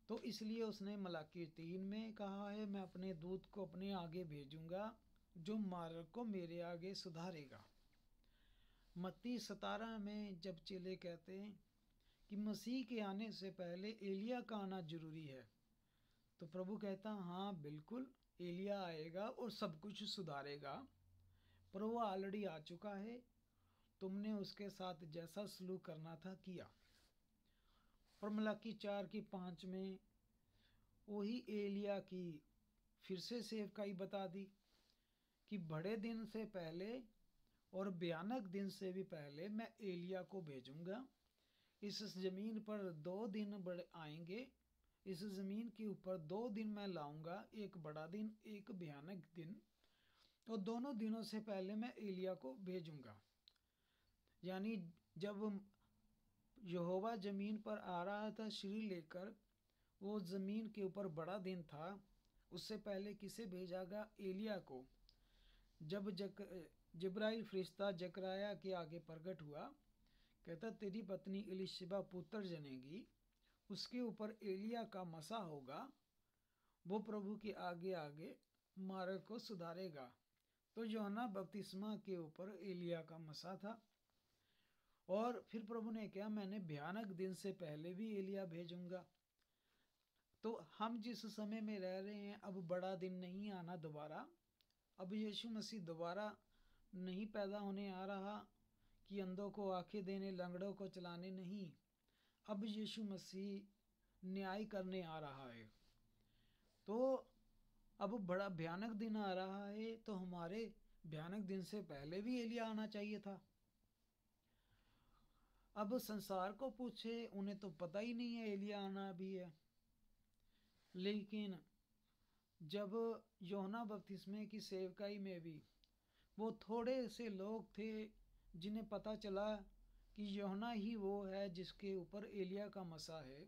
S4: तो इसलिए उसने मलाकी 3 में कहा है, मैं अपने दूत को अपने आगे भेजूंगा जो मार्ग को मेरे आगे सुधारेगा। मत्ती 17 में जब चेले कहते हैं कि मसीह के आने से पहले एलिया का आना जरूरी है, तो प्रभु कहता हाँ बिल्कुल, एलिया आएगा और सब कुछ सुधारेगा, पर वो ऑलरेडी आ चुका है, तुमने उसके साथ जैसा सलूक करना था किया। और मलाकी 4:5 में वही एलिया की फिर से सेवकाई बता दी कि बड़े दिन से पहले और भयानक दिन से भी पहले मैं एलिया को भेजूंगा। इस ज़मीन पर 2 दिन बड़े आएंगे, इस ज़मीन के ऊपर 2 दिन मैं लाऊंगा, एक बड़ा दिन, एक भयानक दिन, और दोनों दिनों से पहले मैं एलिया को भेजूंगा। यानी जब यहोवा ज़मीन पर आ रहा था श्री लेकर, वो ज़मीन के ऊपर बड़ा दिन था, उससे पहले किसे भेजागा? एलिया को। जब जिब्राइल फरिश्ता जकराया के आगे प्रकट हुआ, कहता तेरी पत्नी एलिशबा पुत्र जनेगी, उसके ऊपर एलिया का मसा होगा, वो प्रभु के आगे आगे मार्ग को सुधारेगा। तो यूहन्ना बपतिस्मा के ऊपर एलिया का मसा था। और फिर प्रभु ने कहा मैंने भयानक दिन से पहले भी एलिया भेजूंगा। तो हम जिस समय में रह रहे हैं, अब बड़ा दिन नहीं आना दोबारा। अब यीशु मसीह दोबारा नहीं पैदा होने आ रहा कि अंधों को आंखें देने, लंगड़ों को चलाने, नहीं। अब यीशु मसीह न्याय करने आ रहा है। तो अब बड़ा भयानक दिन आ रहा है, तो हमारे भयानक दिन से पहले भी एलिया आना चाहिए था। अब संसार को पूछे, उन्हें तो पता ही नहीं है एलिया आना भी है। लेकिन जब यूहन्ना बपतिस्मे की सेवकाई में भी वो थोड़े से लोग थे जिन्हें पता चला कि यूहन्ना ही वो है जिसके ऊपर एलिया का मसा है,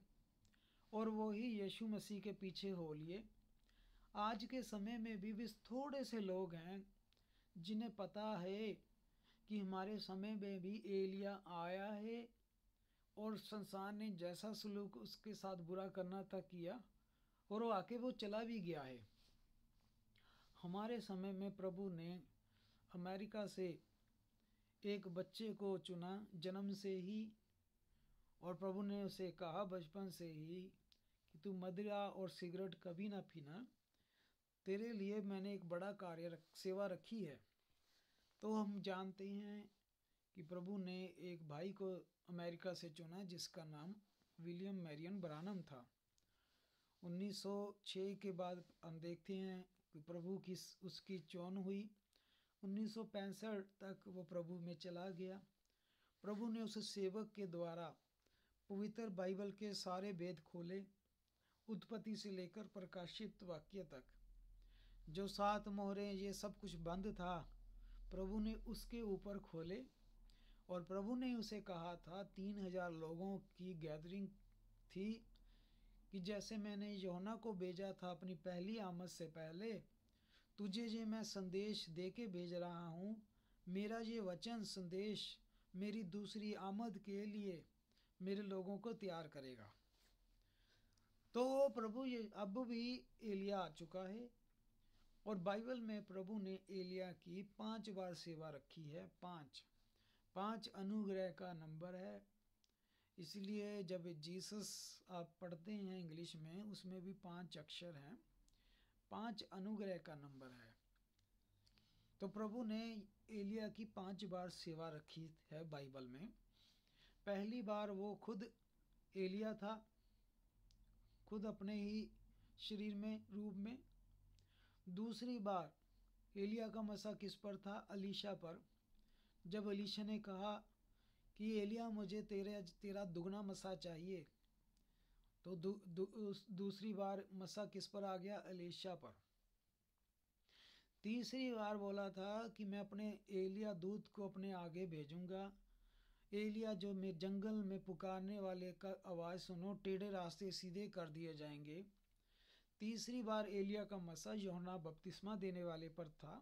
S4: और वो ही यीशु मसीह के पीछे हो लिए। आज के समय में भी थोड़े से लोग हैं जिन्हें पता है कि हमारे समय में भी एलिया आया है, और संसार ने जैसा सलूक उसके साथ बुरा करना था किया, और वो आके वो चला भी गया है। हमारे समय में प्रभु ने अमेरिका से एक बच्चे को चुना जन्म से ही, और प्रभु ने उसे कहा बचपन से ही कि तू मदिरा और सिगरेट कभी ना पीना, तेरे लिए मैंने एक बड़ा सेवा रखी है। तो हम जानते हैं कि प्रभु ने एक भाई को अमेरिका से चुना जिसका नाम विलियम मैरियन ब्रानम था। 1906 के बाद हम देखते हैं कि प्रभु की उसकी चोन हुई। 1965 तक वो प्रभु में चला गया। प्रभु ने उस सेवक के द्वारा पवित्र बाइबल के सारे वेद खोले, उत्पत्ति से लेकर प्रकाशित वाक्य तक। जो 7 मोहरें, ये सब कुछ बंद था, प्रभु ने उसके ऊपर खोले, और प्रभु ने उसे कहा था, 3000 लोगों की गैदरिंग थी, कि जैसे मैंने यूहन्ना को भेजा था अपनी पहली आमद से पहले, तुझे जे मैं संदेश दे के भेज रहा हूँ, मेरा ये वचन संदेश मेरी दूसरी आमद के लिए मेरे लोगों को तैयार करेगा। तो प्रभु ये अब भी एलिया आ चुका है, और बाइबल में प्रभु ने एलिया की 5 बार सेवा रखी है। 5 अनुग्रह का नंबर है, इसलिए जब जीसस आप पढ़ते हैं इंग्लिश में, उसमें भी 5 अक्षर हैं, 5 अनुग्रह का नंबर है। तो प्रभु ने एलिया की 5 बार सेवा रखी है बाइबल में। पहली बार वो खुद एलिया था, खुद अपने ही शरीर में रूप में। दूसरी बार एलिया का मसा किस पर था? अलीशा पर। जब अलीशा ने कहा कि एलिया मुझे तेरा दुगना मसा चाहिए, तो दूसरी बार मसा किस पर आ गया? अलीशा पर। तीसरी बार बोला था कि मैं अपने एलिया दूत को अपने आगे भेजूंगा, एलिया जो मैं जंगल में पुकारने वाले का आवाज़ सुनो, टेढ़े रास्ते सीधे कर दिए जाएंगे। तीसरी बार एलिया का मसा यूहन्ना बपतिस्मा देने वाले पर था।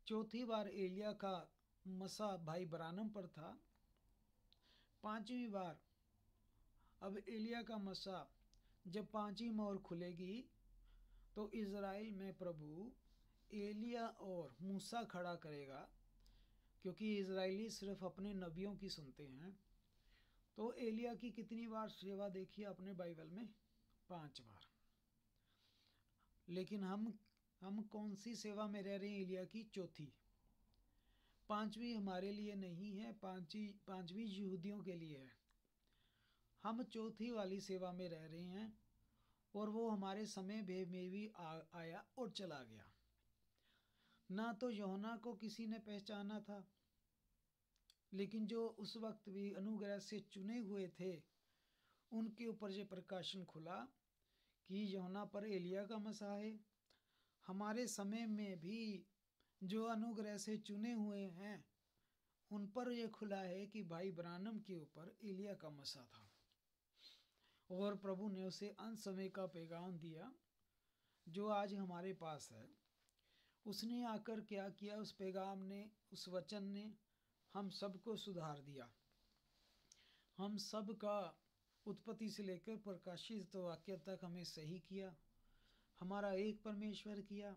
S4: चौथी बार एलिया का मसा भाई ब्रानम पर था। पांचवी बार अब एलिया का मसा, जब 5वीं मोहर खुलेगी तो इज़राइल में प्रभु एलिया और मूसा खड़ा करेगा, क्योंकि इज़राइली सिर्फ अपने नबियों की सुनते हैं। तो एलिया की कितनी बार सेवा देखी आपने बाइबल में? 5 बार। लेकिन हम कौन सी सेवा में रह रहे हैं? एलिया की चौथी। 5वीं हमारे लिए नहीं है, 5वीं यहूदियों के लिए है। हम चौथी वाली सेवा में रह रहे हैं, और वो हमारे समय में भी आया और चला गया। ना तो यूहन्ना को किसी ने पहचाना था, लेकिन जो उस वक्त भी अनुग्रह से चुने हुए थे, उनके ऊपर ये प्रकाशन खुला कि यूहन्ना पर एलिया का मसा है। हमारे समय में भी जो अनुग्रह से चुने हुए हैं, उन पर यह खुला है कि भाई ब्रानम के ऊपर एलिया का मसा था, और प्रभु ने उसे अंत समय का पैगाम दिया जो आज हमारे पास है। उसने आकर क्या किया? उस पैगाम ने, उस वचन ने हम सबको सुधार दिया। हम सब का उत्पत्ति से लेकर प्रकाशित वाक्य तक हमें सही किया, हमारा एक परमेश्वर किया,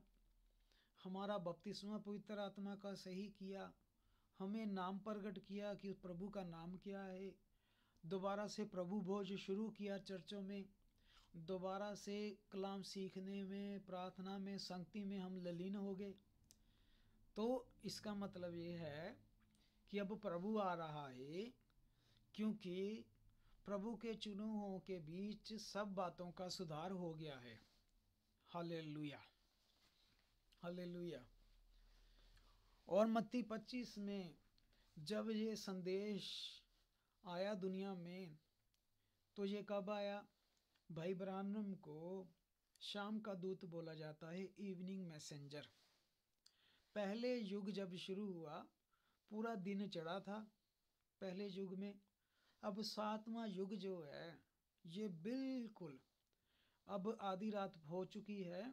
S4: हमारा बपतिस्मा पवित्र आत्मा का सही किया, हमें नाम प्रकट किया कि प्रभु का नाम क्या है। दोबारा से प्रभु भोज शुरू किया चर्चों में, दोबारा से कलाम सीखने में, प्रार्थना में, संगति में हम ललीन हो गए। तो इसका मतलब ये है कि अब प्रभु आ रहा है, क्योंकि प्रभु के चुनुओं के बीच सब बातों का सुधार हो गया है। Hallelujah, hallelujah. और मत्ती 25 में जब ये संदेश आया दुनिया में, तो ये कब आया? भाई ब्रानम को शाम का दूत बोला जाता है, इवनिंग मैसेंजर। पहले युग जब शुरू हुआ, पूरा दिन चढ़ा था पहले युग में। अब 7वां युग जो है, ये बिल्कुल अब आधी रात हो चुकी है,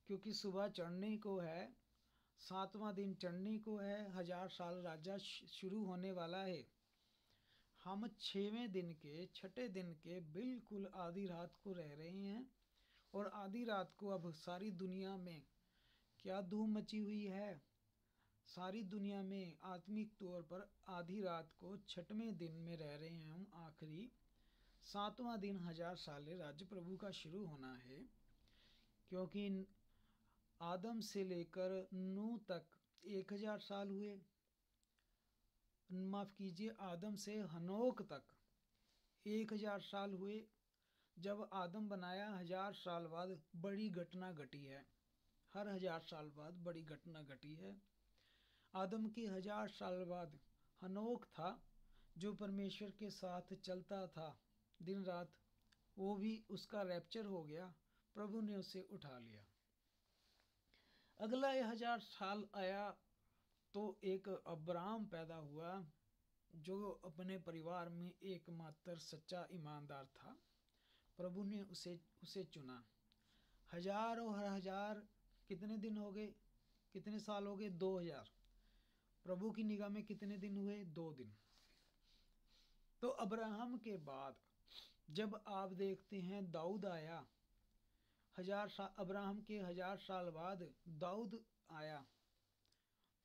S4: क्योंकि सुबह चढ़ने को है, 7वां दिन चढ़ने को है, 1000 साल राजा शुरू होने वाला है। हम 6वें दिन के, छठे दिन के बिल्कुल आधी रात को रह रहे हैं, और आधी रात को अब सारी दुनिया में क्या धूम मची हुई है? सारी दुनिया में आत्मिक तौर पर आधी रात को 6वें दिन में रह रहे हैं हम, आखिरी 7वां दिन 1000 साल राज्य प्रभु का शुरू होना है। क्योंकि आदम से लेकर नूह तक 1000 साल हुए, माफ़ कीजिए, आदम से हनोक तक 1000 साल हुए। जब आदम बनाया, 1000 साल बाद बड़ी घटना घटी है। हर 1000 साल बाद बड़ी घटना घटी है। आदम की 1000 साल बाद हनोक था, जो परमेश्वर के साथ चलता था दिन रात, वो भी उसका रैप्चर हो गया, प्रभु ने उसे उठा लिया। अगला 1000 साल आया, तो एक अब्राहम पैदा हुआ जो अपने परिवार में एकमात्र सच्चा ईमानदार था। प्रभु ने उसे चुना। हजार और हजार कितने दिन हो गए, कितने साल हो गए? 2000। प्रभु की निगाह में कितने दिन हुए? 2 दिन। तो अब्राहम के बाद जब आप देखते हैं दाऊद आया, अब्राहम के 1000 साल बाद दाऊद आया,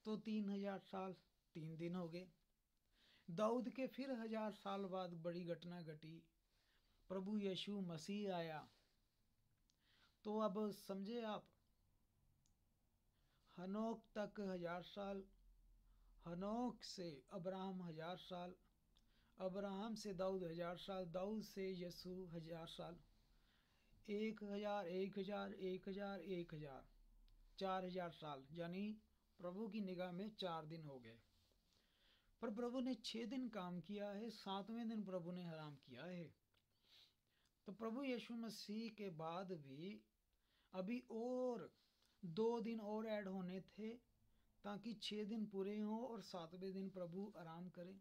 S4: तो 3000 साल 3 दिन हो गए। दाऊद के फिर 1000 साल बाद बड़ी घटना घटी, प्रभु यीशु मसीह आया। तो अब समझे आप, हनोक तक 1000 साल, हनोक से अब्राहम 1000 साल, अब्राहम से दाऊद 1000 साल, दाऊद से यीशु 1000 साल, 1000 1000 1000 1000 4000 साल, यानी प्रभु की निगाह में 4 दिन हो गए। पर प्रभु ने 6 दिन काम किया है, 7वें दिन प्रभु ने आराम किया है। तो प्रभु यीशु मसीह के बाद भी अभी और 2 दिन और ऐड होने थे, ताकि 6 दिन पूरे हों और 7वें दिन प्रभु आराम करें।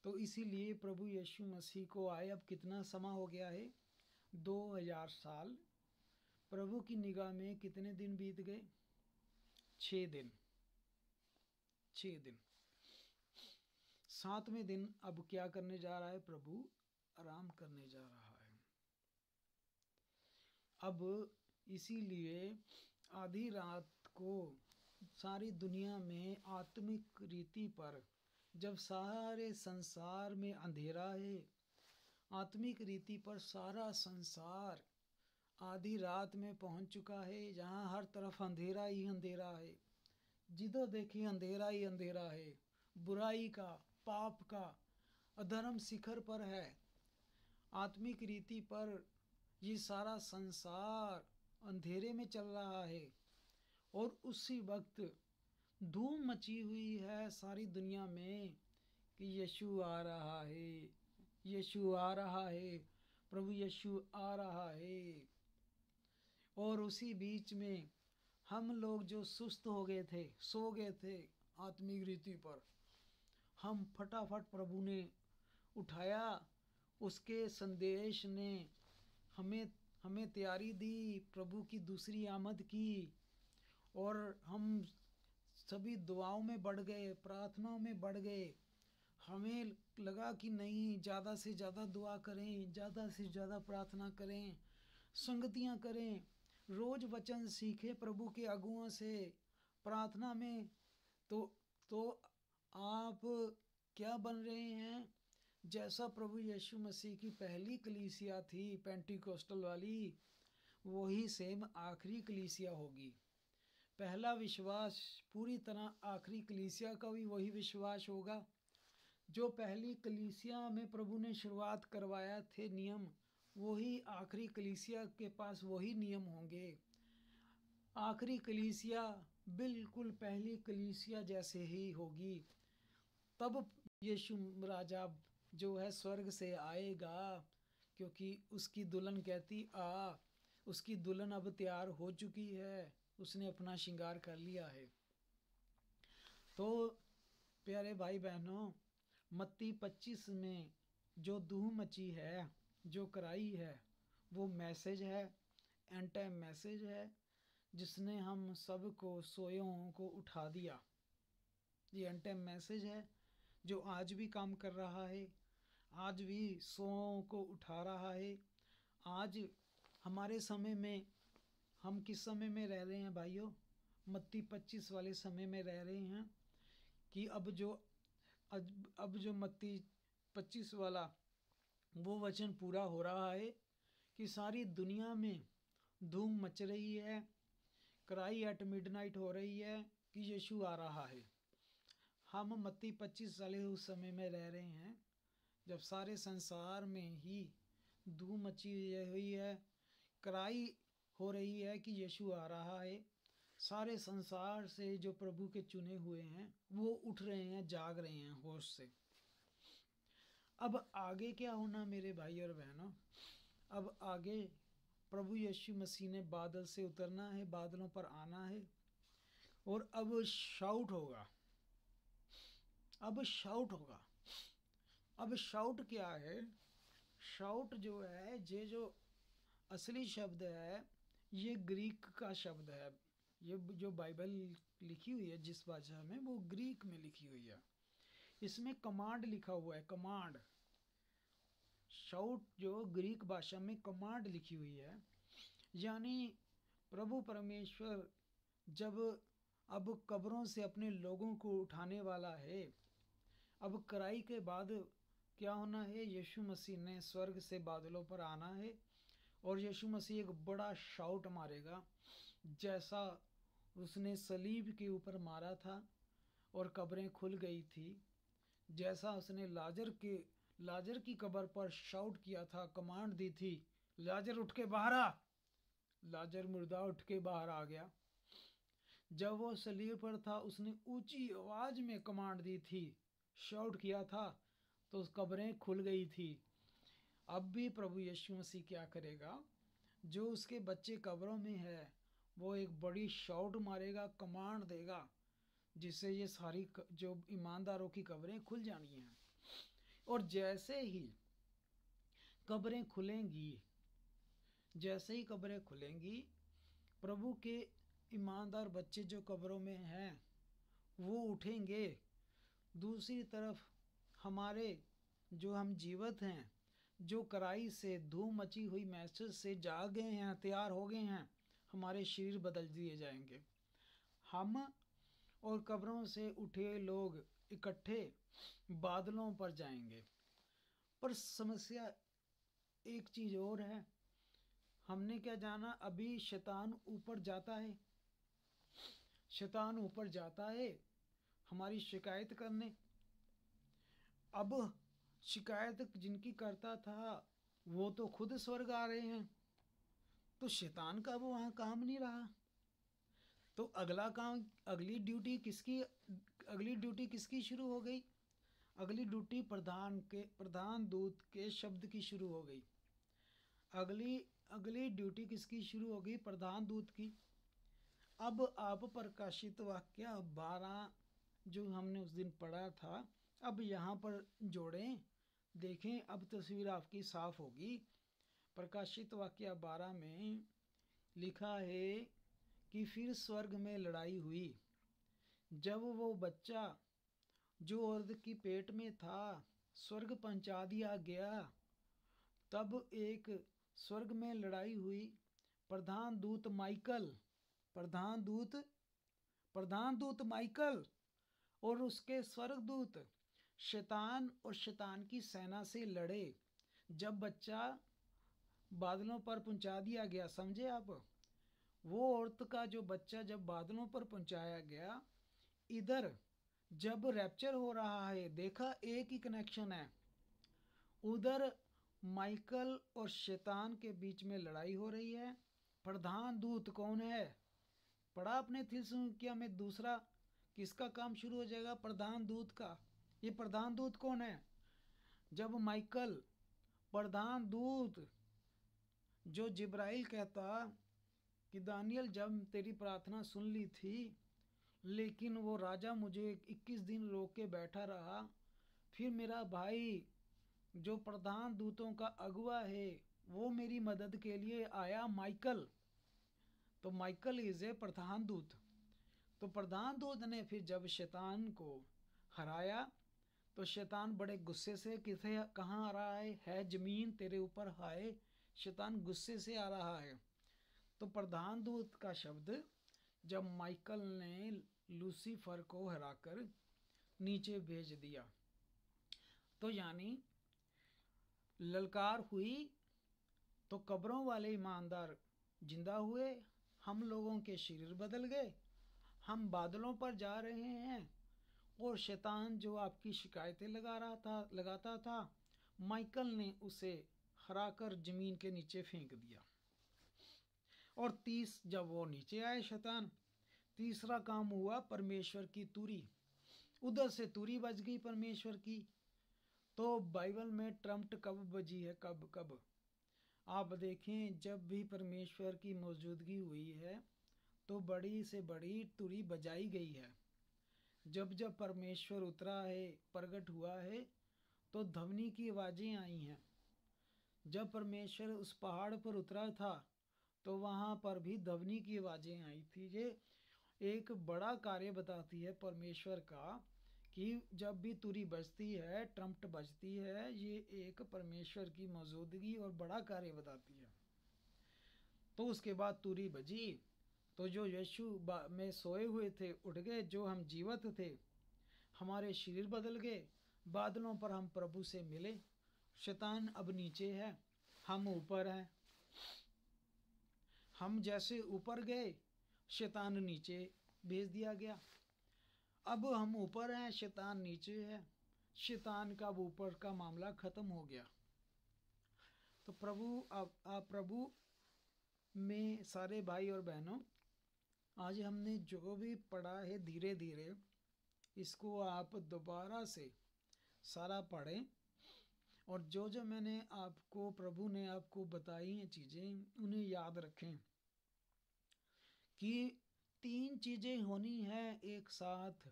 S4: तो इसीलिए प्रभु यीशु मसीह को आए अब कितना समय हो गया है? 2000 साल। प्रभु की निगाह में कितने दिन बीत गए? 6 दिन। 6 दिन। 7वें दिन अब क्या करने जा रहा है? प्रभु आराम करने जा रहा है। अब इसीलिए आधी रात को सारी दुनिया में आत्मिक रीति पर, जब सारे संसार में अंधेरा है, आत्मिक रीति पर सारा संसार आधी रात में पहुंच चुका है, जहां हर तरफ अंधेरा ही अंधेरा है, जिधर देखिए अंधेरा ही अंधेरा है, बुराई का, पाप का, अधर्म शिखर पर है। आत्मिक रीति पर ये सारा संसार अंधेरे में चल रहा है, और उसी वक्त धूम मची हुई है सारी दुनिया में कि यीशु आ रहा है, यीशु आ रहा है, प्रभु यीशु आ रहा है। और उसी बीच में हम लोग जो सुस्त हो गए थे, सो गए थे आत्मिक रीति पर, हम फटाफट प्रभु ने उठाया। उसके संदेश ने हमें तैयारी दी प्रभु की दूसरी आमद की, और हम सभी दुआओं में बढ़ गए, प्रार्थनाओं में बढ़ गए। हमें लगा कि नहीं, ज़्यादा से ज़्यादा दुआ करें, ज़्यादा से ज़्यादा प्रार्थना करें, संगतियां करें, रोज़ वचन सीखें प्रभु के अगुओं से, प्रार्थना में। तो आप क्या बन रहे हैं? जैसा प्रभु यीशु मसीह की पहली कलीसिया थी पेंटिकोस्टल वाली, वही सेम आखिरी कलीसिया होगी। पहला विश्वास पूरी तरह आखिरी कलीसिया का भी वही विश्वास होगा। जो पहली कलीसिया में प्रभु ने शुरुआत करवाया थे नियम, वही आखिरी कलीसिया के पास वही नियम होंगे। आखिरी कलीसिया बिल्कुल पहली कलीसिया जैसे ही होगी। तब यीशु राजा जो है स्वर्ग से आएगा, क्योंकि उसकी दुल्हन कहती आ, उसकी दुल्हन अब तैयार हो चुकी है, उसने अपना श्रृंगार कर लिया है। तो प्यारे भाई बहनों, मत्ती 25 में जो धूम मची है, जो कराई है, वो मैसेज है, एंड टाइम मैसेज है, जिसने हम सबको सोयों को उठा दिया। ये एंड टाइम मैसेज है जो आज भी काम कर रहा है, आज भी सोओं को उठा रहा है। आज हमारे समय में हम किस समय में रह रहे हैं भाइयों? मत्ती 25 वाले समय में रह रहे हैं कि अब जो मत्ती 25 वाला वो वचन पूरा हो रहा है कि सारी दुनिया में धूम मच रही है, क्राई एट मिडनाइट हो रही है कि यीशु आ रहा है। हम मत्ती 25 वाले उस समय में रह रहे हैं जब सारे संसार में ही धूम मची हुई है, क्राई हो रही है कि यीशु आ रहा है। सारे संसार से जो प्रभु के चुने हुए हैं वो उठ रहे हैं, जाग रहे हैं होश से। अब आगे क्या होना मेरे भाई और बहनों? अब आगे प्रभु यीशु मसीह ने बादल से उतरना है, बादलों पर आना है, और अब शाउट होगा। अब शाउट होगा। अब शाउट क्या है? शाउट जो है, ये जो असली शब्द है, ये ग्रीक का शब्द है। ये जो बाइबल लिखी हुई है जिस भाषा में, वो ग्रीक में लिखी हुई है। इसमें कमांड लिखा हुआ है, कमांड। शाउट जो ग्रीक भाषा में कमांड लिखी हुई है, यानी प्रभु परमेश्वर जब अब कब्रों से अपने लोगों को उठाने वाला है, अब कराई के बाद क्या होना है? यीशु मसीह ने स्वर्ग से बादलों पर आना है और यीशु मसीह एक बड़ा शाउट मारेगा, जैसा उसने सलीब के ऊपर मारा था और कब्रें खुल गई थी, जैसा उसने लाजर की कब्र पर शाउट किया था, कमांड दी थी, लाजर उठ के बाहर आ। लाजर मुर्दा उठ के बाहर आ गया। जब वो सलीब पर था, उसने ऊंची आवाज में कमांड दी थी, शाउट किया था, तो कब्रें खुल गई थी। अब भी प्रभु यीशु मसीह क्या करेगा? जो उसके बच्चे कब्रों में है, वो एक बड़ी शाउट मारेगा, कमांड देगा, जिससे ये सारी जो ईमानदारों की कब्रें खुल जानी हैं। और जैसे ही कब्रें खुलेंगी, जैसे ही कब्रें खुलेंगी, प्रभु के ईमानदार बच्चे जो कब्रों में हैं वो उठेंगे। दूसरी तरफ हमारे जो हम जीवित हैं, जो कराई से, धूम मची हुई मैसेज से जाग गए हैं, तैयार हो गए हैं, हमारे शरीर बदल दिए जाएंगे। हम और कब्रों से उठे लोग इकट्ठे बादलों पर जाएंगे। पर समस्या एक चीज और है। हमने क्या जाना? अभी शैतान ऊपर जाता है, शैतान ऊपर जाता है हमारी शिकायत करने। अब शिकायत जिनकी करता था वो तो खुद स्वर्ग आ रहे हैं, तो शैतान का वो वहाँ काम नहीं रहा। तो अगला काम, अगली ड्यूटी किसकी शुरू हो गई? अगली ड्यूटी प्रधान दूत के शब्द की शुरू हो गई। अगली ड्यूटी किसकी शुरू हो गई? प्रधान दूत की। अब आप प्रकाशित वाक्य 12 जो हमने उस दिन पढ़ा था, अब यहाँ पर जोड़ें, देखें, अब तस्वीर आपकी साफ होगी। प्रकाशित वाक्य 12 में लिखा है कि फिर स्वर्ग में लड़ाई हुई। जब वो बच्चा जो औरत की पेट में था स्वर्ग पहुंचा दिया गया, तब एक स्वर्ग में लड़ाई हुई। प्रधान दूत माइकल और उसके स्वर्गदूत शैतान और शैतान की सेना से लड़े। जब बच्चा बादलों पर पहुंचा दिया गया, समझे आप? वो औरत का जो बच्चा जब बादलों पर पहुंचाया गया, इधर जब रैप्चर हो रहा है, देखा एक ही कनेक्शन है। उधर माइकल और शैतान के बीच में लड़ाई हो रही है। प्रधान दूत कौन है? पढ़ा आपने थिस्सलुनीकियों में दूसरा किसका काम शुरू हो जाएगा? प्रधान दूत का। ये प्रधान दूत कौन है? जब माइकल प्रधान दूत, जो जिब्राइल कहता कि दानियल जब तेरी प्रार्थना सुन ली थी, लेकिन वो राजा मुझे 21 दिन रोक के बैठा रहा, फिर मेरा भाई जो प्रधान दूतों का अगुआ है वो मेरी मदद के लिए आया, माइकल। तो माइकल इज ए प्रधान दूत। तो प्रधान दूत ने फिर जब शैतान को हराया, तो शैतान बड़े गुस्से से किसे कहाँ आ रहा है जमीन तेरे ऊपर हाय। शैतान गुस्से से आ रहा है। तो प्रधान दूत का शब्द जब माइकल ने लूसीफर को हराकर नीचे भेज दिया, तो यानी ललकार हुई, तो कब्रों वाले ईमानदार जिंदा हुए, हम लोगों के शरीर बदल गए, हम बादलों पर जा रहे हैं। और शैतान जो आपकी शिकायतें लगाता था, माइकल ने उसे हराकर जमीन के नीचे फेंक दिया। और जब वो नीचे आए शैतान, तीसरा काम हुआ परमेश्वर की तुरी। उधर से तुरी बज गई परमेश्वर की। तो बाइबल में ट्रम्पट कब बजी है? कब आप देखें, जब भी परमेश्वर की मौजूदगी हुई है तो बड़ी से बड़ी तुरी बजाई गई है। जब जब परमेश्वर उतरा है, प्रकट हुआ है, तो ध्वनि की आवाज़ें आई हैं। जब परमेश्वर उस पहाड़ पर उतरा था तो वहाँ पर भी ध्वनि की आवाज़ें आई थी। ये एक बड़ा कार्य बताती है परमेश्वर का कि जब भी तुरी बजती है, ट्रम्पट बजती है, ये एक परमेश्वर की मौजूदगी और बड़ा कार्य बताती है। तो उसके बाद तुरी बजी तो जो यीशु में सोए हुए थे उठ गए, जो हम जीवित थे हमारे शरीर बदल गए, बादलों पर हम प्रभु से मिले। शैतान अब नीचे है, हम ऊपर हैं। हम जैसे ऊपर गए, शैतान नीचे भेज दिया गया। अब हम ऊपर हैं, शैतान नीचे है। शैतान का ऊपर का मामला खत्म हो गया। तो प्रभु में सारे भाई और बहनों, आज हमने जो भी पढ़ा है धीरे धीरे इसको आप दोबारा से सारा पढ़ें, और जो जो मैंने आपको प्रभु ने आपको बताई हैं चीज़ें उन्हें याद रखें कि 3 चीज़ें होनी है एक साथ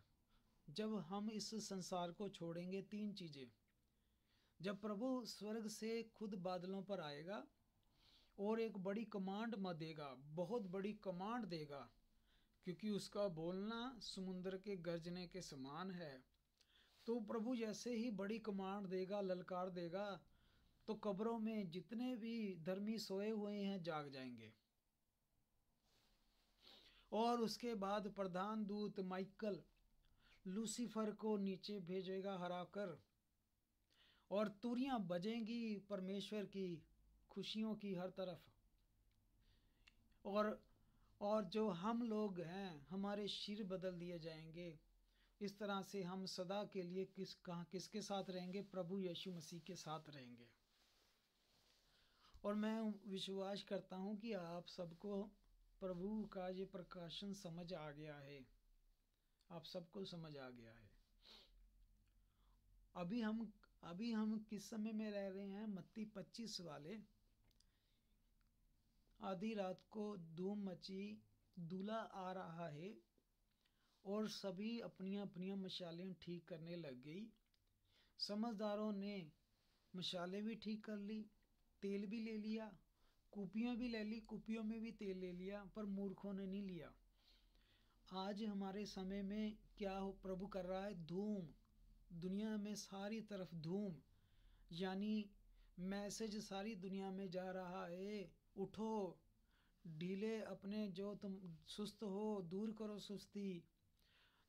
S4: जब हम इस संसार को छोड़ेंगे। 3 चीज़ें, जब प्रभु स्वर्ग से खुद बादलों पर आएगा और एक बड़ी कमांड मत देगा, बहुत बड़ी कमांड देगा, क्योंकि उसका बोलना समुद्र के गर्जने के समान है। तो प्रभु जैसे ही बड़ी कमांड देगा, ललकार देगा, तो कब्रों में जितने भी धर्मी सोए हुए हैं जाग जाएंगे। और उसके बाद प्रधान दूत माइकल लूसीफर को नीचे भेजेगा हराकर, और तुरियां बजेंगी परमेश्वर की खुशियों की हर तरफ। और जो हम लोग हैं हमारे सिर बदल दिए जाएंगे। इस तरह से हम सदा के लिए किसके साथ रहेंगे? प्रभु यीशु मसीह के साथ रहेंगे। और मैं विश्वास करता हूँ कि आप सबको प्रभु का ये प्रकाशन समझ आ गया है, आप सबको समझ आ गया है। अभी हम किस समय में रह रहे हैं? मत्ती 25 वाले। आधी रात को धूम मची, दूल्हा आ रहा है और सभी अपनी अपनी मशालें ठीक करने लग गई। समझदारों ने मशालें भी ठीक कर ली, तेल भी ले लिया, कुपियाँ भी ले ली, कुपियों में भी तेल ले लिया, पर मूर्खों ने नहीं लिया। आज हमारे समय में क्या प्रभु कर रहा है? धूम, दुनिया में सारी तरफ धूम, यानी मैसेज सारी दुनिया में जा रहा है, उठो, ढीले अपने जो तुम सुस्त हो दूर करो सुस्ती,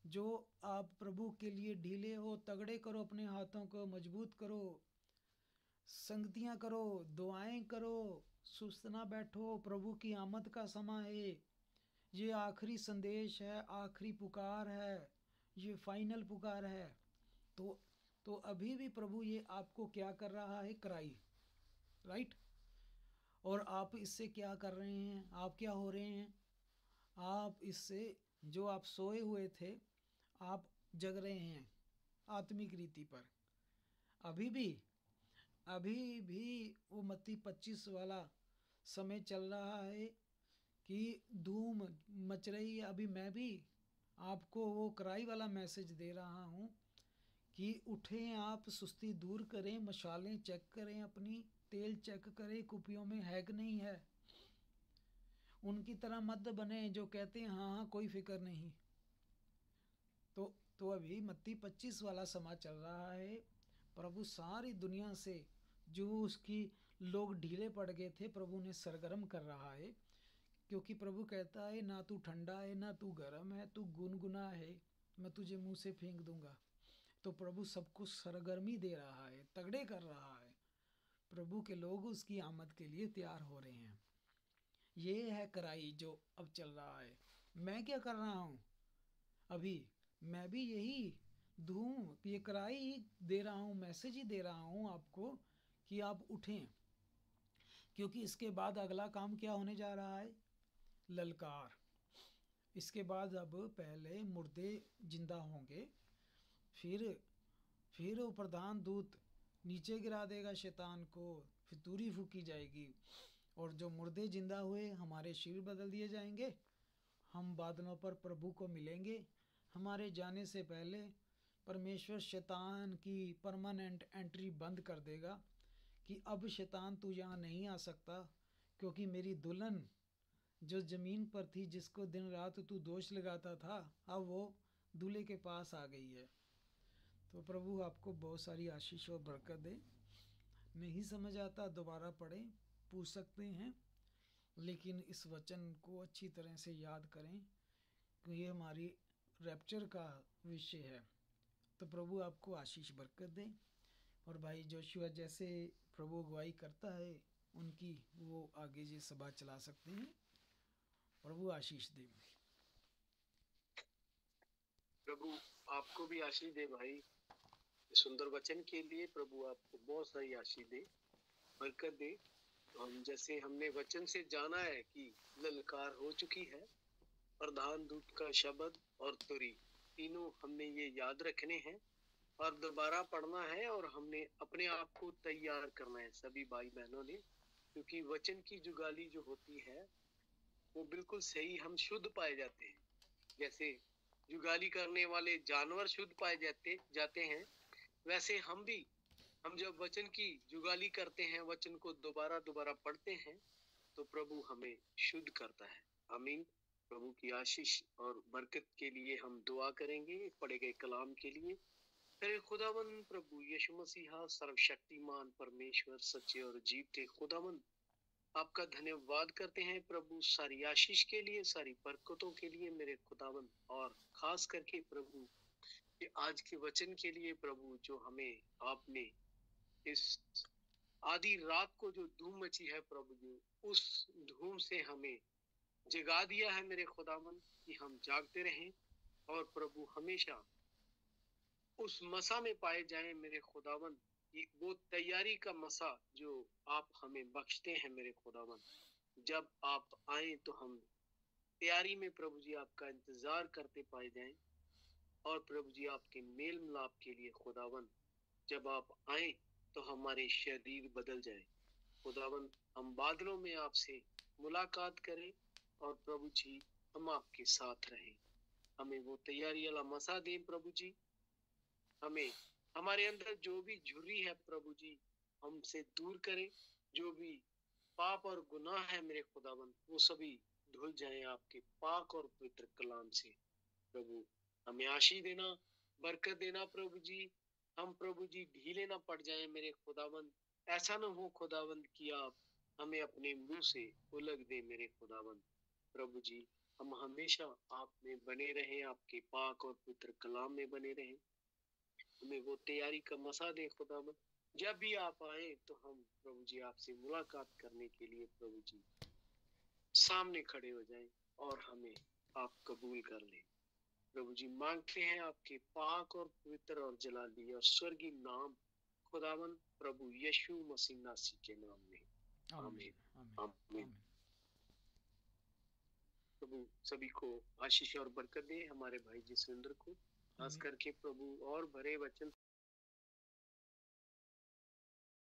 S4: जो आप प्रभु के लिए ढीले हो तगड़े करो, अपने हाथों को मजबूत करो, संगतियां करो, दुआएं करो, सुस्त ना बैठो, प्रभु की आमद का समय है। ये आखिरी संदेश है, आखिरी पुकार है, ये फाइनल पुकार है। तो अभी भी प्रभु ये आपको क्या कर रहा है? कराई, राइट। और आप इससे क्या कर रहे हैं? आप क्या हो रहे हैं? आप इससे, जो आप सोए हुए थे आप जग रहे हैं आत्मिक रीति पर। अभी भी वो मत्ती 25 वाला समय चल रहा है कि धूम मच रही है। अभी मैं भी आपको वो कराई वाला मैसेज दे रहा हूँ कि उठें, आप सुस्ती दूर करें, मशालें चेक करें, अपनी तेल चेक करें कुपियों में है कि नहीं है। उनकी तरह मत बने जो कहते हैं हाँ कोई फिक्र नहीं। तो अभी मत्ती 25 वाला समा चल रहा है। प्रभु सारी दुनिया से जो उसकी लोग ढीले पड़ गए थे प्रभु ने सरगर्म कर रहा है, क्योंकि प्रभु कहता है ना तू ठंडा है ना तू गर्म है, तू गुनगुना है, मैं तुझे मुंह से फेंक दूंगा। तो प्रभु सबको सरगर्मी दे रहा है, तगड़े कर रहा है। प्रभु के लोग उसकी आमद के लिए तैयार हो रहे हैं। ये है कराई जो अब चल रहा है। मैं क्या कर रहा हूँ? अभी मैं भी यही धूम, ये कराई ही दे रहा हूँ, मैसेज ही दे रहा हूँ आपको कि आप उठें, क्योंकि इसके बाद अगला काम क्या होने जा रहा है? ललकार। इसके बाद अब पहले मुर्दे जिंदा होंगे, फिर वो प्रधान दूत नीचे गिरा देगा शैतान को, फिर दूरी फूकी जाएगी, और जो मुर्दे जिंदा हुए हमारे शरीर बदल दिए जाएंगे, हम बादलों पर प्रभु को मिलेंगे, हमारे जाने से पहले परमेश्वर शैतान की परमानेंट एंट्री बंद कर देगा कि अब शैतान तू यहाँ नहीं आ सकता, क्योंकि मेरी दुल्हन जो ज़मीन पर थी, जिसको दिन रात तू दोष लगाता था, अब वो दूल्हे के पास आ गई है। तो प्रभु आपको बहुत सारी आशीष और बरकत दे। नहीं समझ आता दोबारा पढ़ें, पूछ सकते हैं, लेकिन इस वचन को अच्छी तरह से याद करें कि ये हमारी रैप्चर का विषय है। तो प्रभु आपको आशीष बरकत दे। और भाई जोशुआ जैसे प्रभु अगुवाई करता है उनकी, वो आगे ये सभा चला सकते हैं। प्रभु आशीष दे।
S1: प्रभु आपको भी आशीष दे भाई, सुंदर वचन के लिए प्रभु आपको बहुत सारी आशीष दे, बरकत दे। हम जैसे हमने वचन से जाना है कि ललकार हो चुकी है, प्रधान दूत का शब्द और तुरी तीनों हमने ये याद रखने हैं और दोबारा पढ़ना है, और हमने अपने आप को तैयार करना है सभी भाई बहनों ने, क्योंकि वचन की जुगाली जो होती है वो बिल्कुल सही, हम शुद्ध पाए जाते हैं। जैसे जुगाली करने वाले जानवर शुद्ध पाए जाते हैं, वैसे हम जब वचन की जुगाली करते हैं, वचन को दोबारा दोबारा पढ़ते हैं, तो प्रभु हमें शुद्ध करता है। आमीन। प्रभु की आशीष और बरकत के लिए हम दुआ करेंगे पढ़े गए कलाम के लिए। फिर खुदावन प्रभु यीशु मसीहा, सर्वशक्तिमान परमेश्वर, सच्चे और जीवते खुदावन, आपका धन्यवाद करते हैं प्रभु सारी आशीष के लिए, सारी बरकतों के लिए मेरे खुदावन, और खास करके प्रभु कि आज के वचन के लिए प्रभु, जो हमें आपने इस आधी रात को जो धूम मची है प्रभु जी, उस धूम से हमें जगा दिया है मेरे खुदावन, कि हम जागते रहें और प्रभु हमेशा उस मसा में पाए जाएं मेरे खुदावन, कि वो तैयारी का मसा जो आप हमें बख्शते हैं मेरे खुदावन। जब आप आए तो हम तैयारी में प्रभु जी आपका इंतजार करते पाए जाएं, और प्रभु जी आपके मेल मिलाप के लिए खुदावन, जब आप आए तो हमारे शरीर बदल जाए खुदावन, हम बादलों में आपसे मुलाकात करें, और प्रभु जी हम आपके साथ रहें। हमें वो तैयारी वाला मसा दें प्रभु जी। हमें हमारे अंदर जो भी झुर्री है प्रभु जी, हमसे दूर करें। जो भी पाप और गुनाह है मेरे खुदावन, वो सभी धुल जाएं आपके पाक और पवित्र कलाम से। प्रभु हमें आशीष देना, बरकत देना प्रभु जी। हम प्रभु जी ढीले ना पड़ जाएं मेरे खुदावन। ऐसा ना हो खुदावन कि आप हमें अपने मुंह से उलग दे मेरे खुदावन। प्रभु जी हम हमेशा आप में बने रहें, आपके पाक और पवित्र कलाम में बने रहें। हमें वो तैयारी का मसा दे खुदावन, जब भी आप आए तो हम प्रभु जी आपसे मुलाकात करने के लिए प्रभु जी सामने खड़े हो जाएं, और हमें आप कबूल कर लें। प्रभु जी मांगते हैं आपके पाक और पवित्र और जलाली और स्वर्गीय नाम खुदावन, प्रभु यीशु मसीह नासी के नाम में। आमीन आमीन। प्रभु सभी को आशीष और बरकत दे, हमारे भाई जसविंदर को खास करके प्रभु, और भरे वचन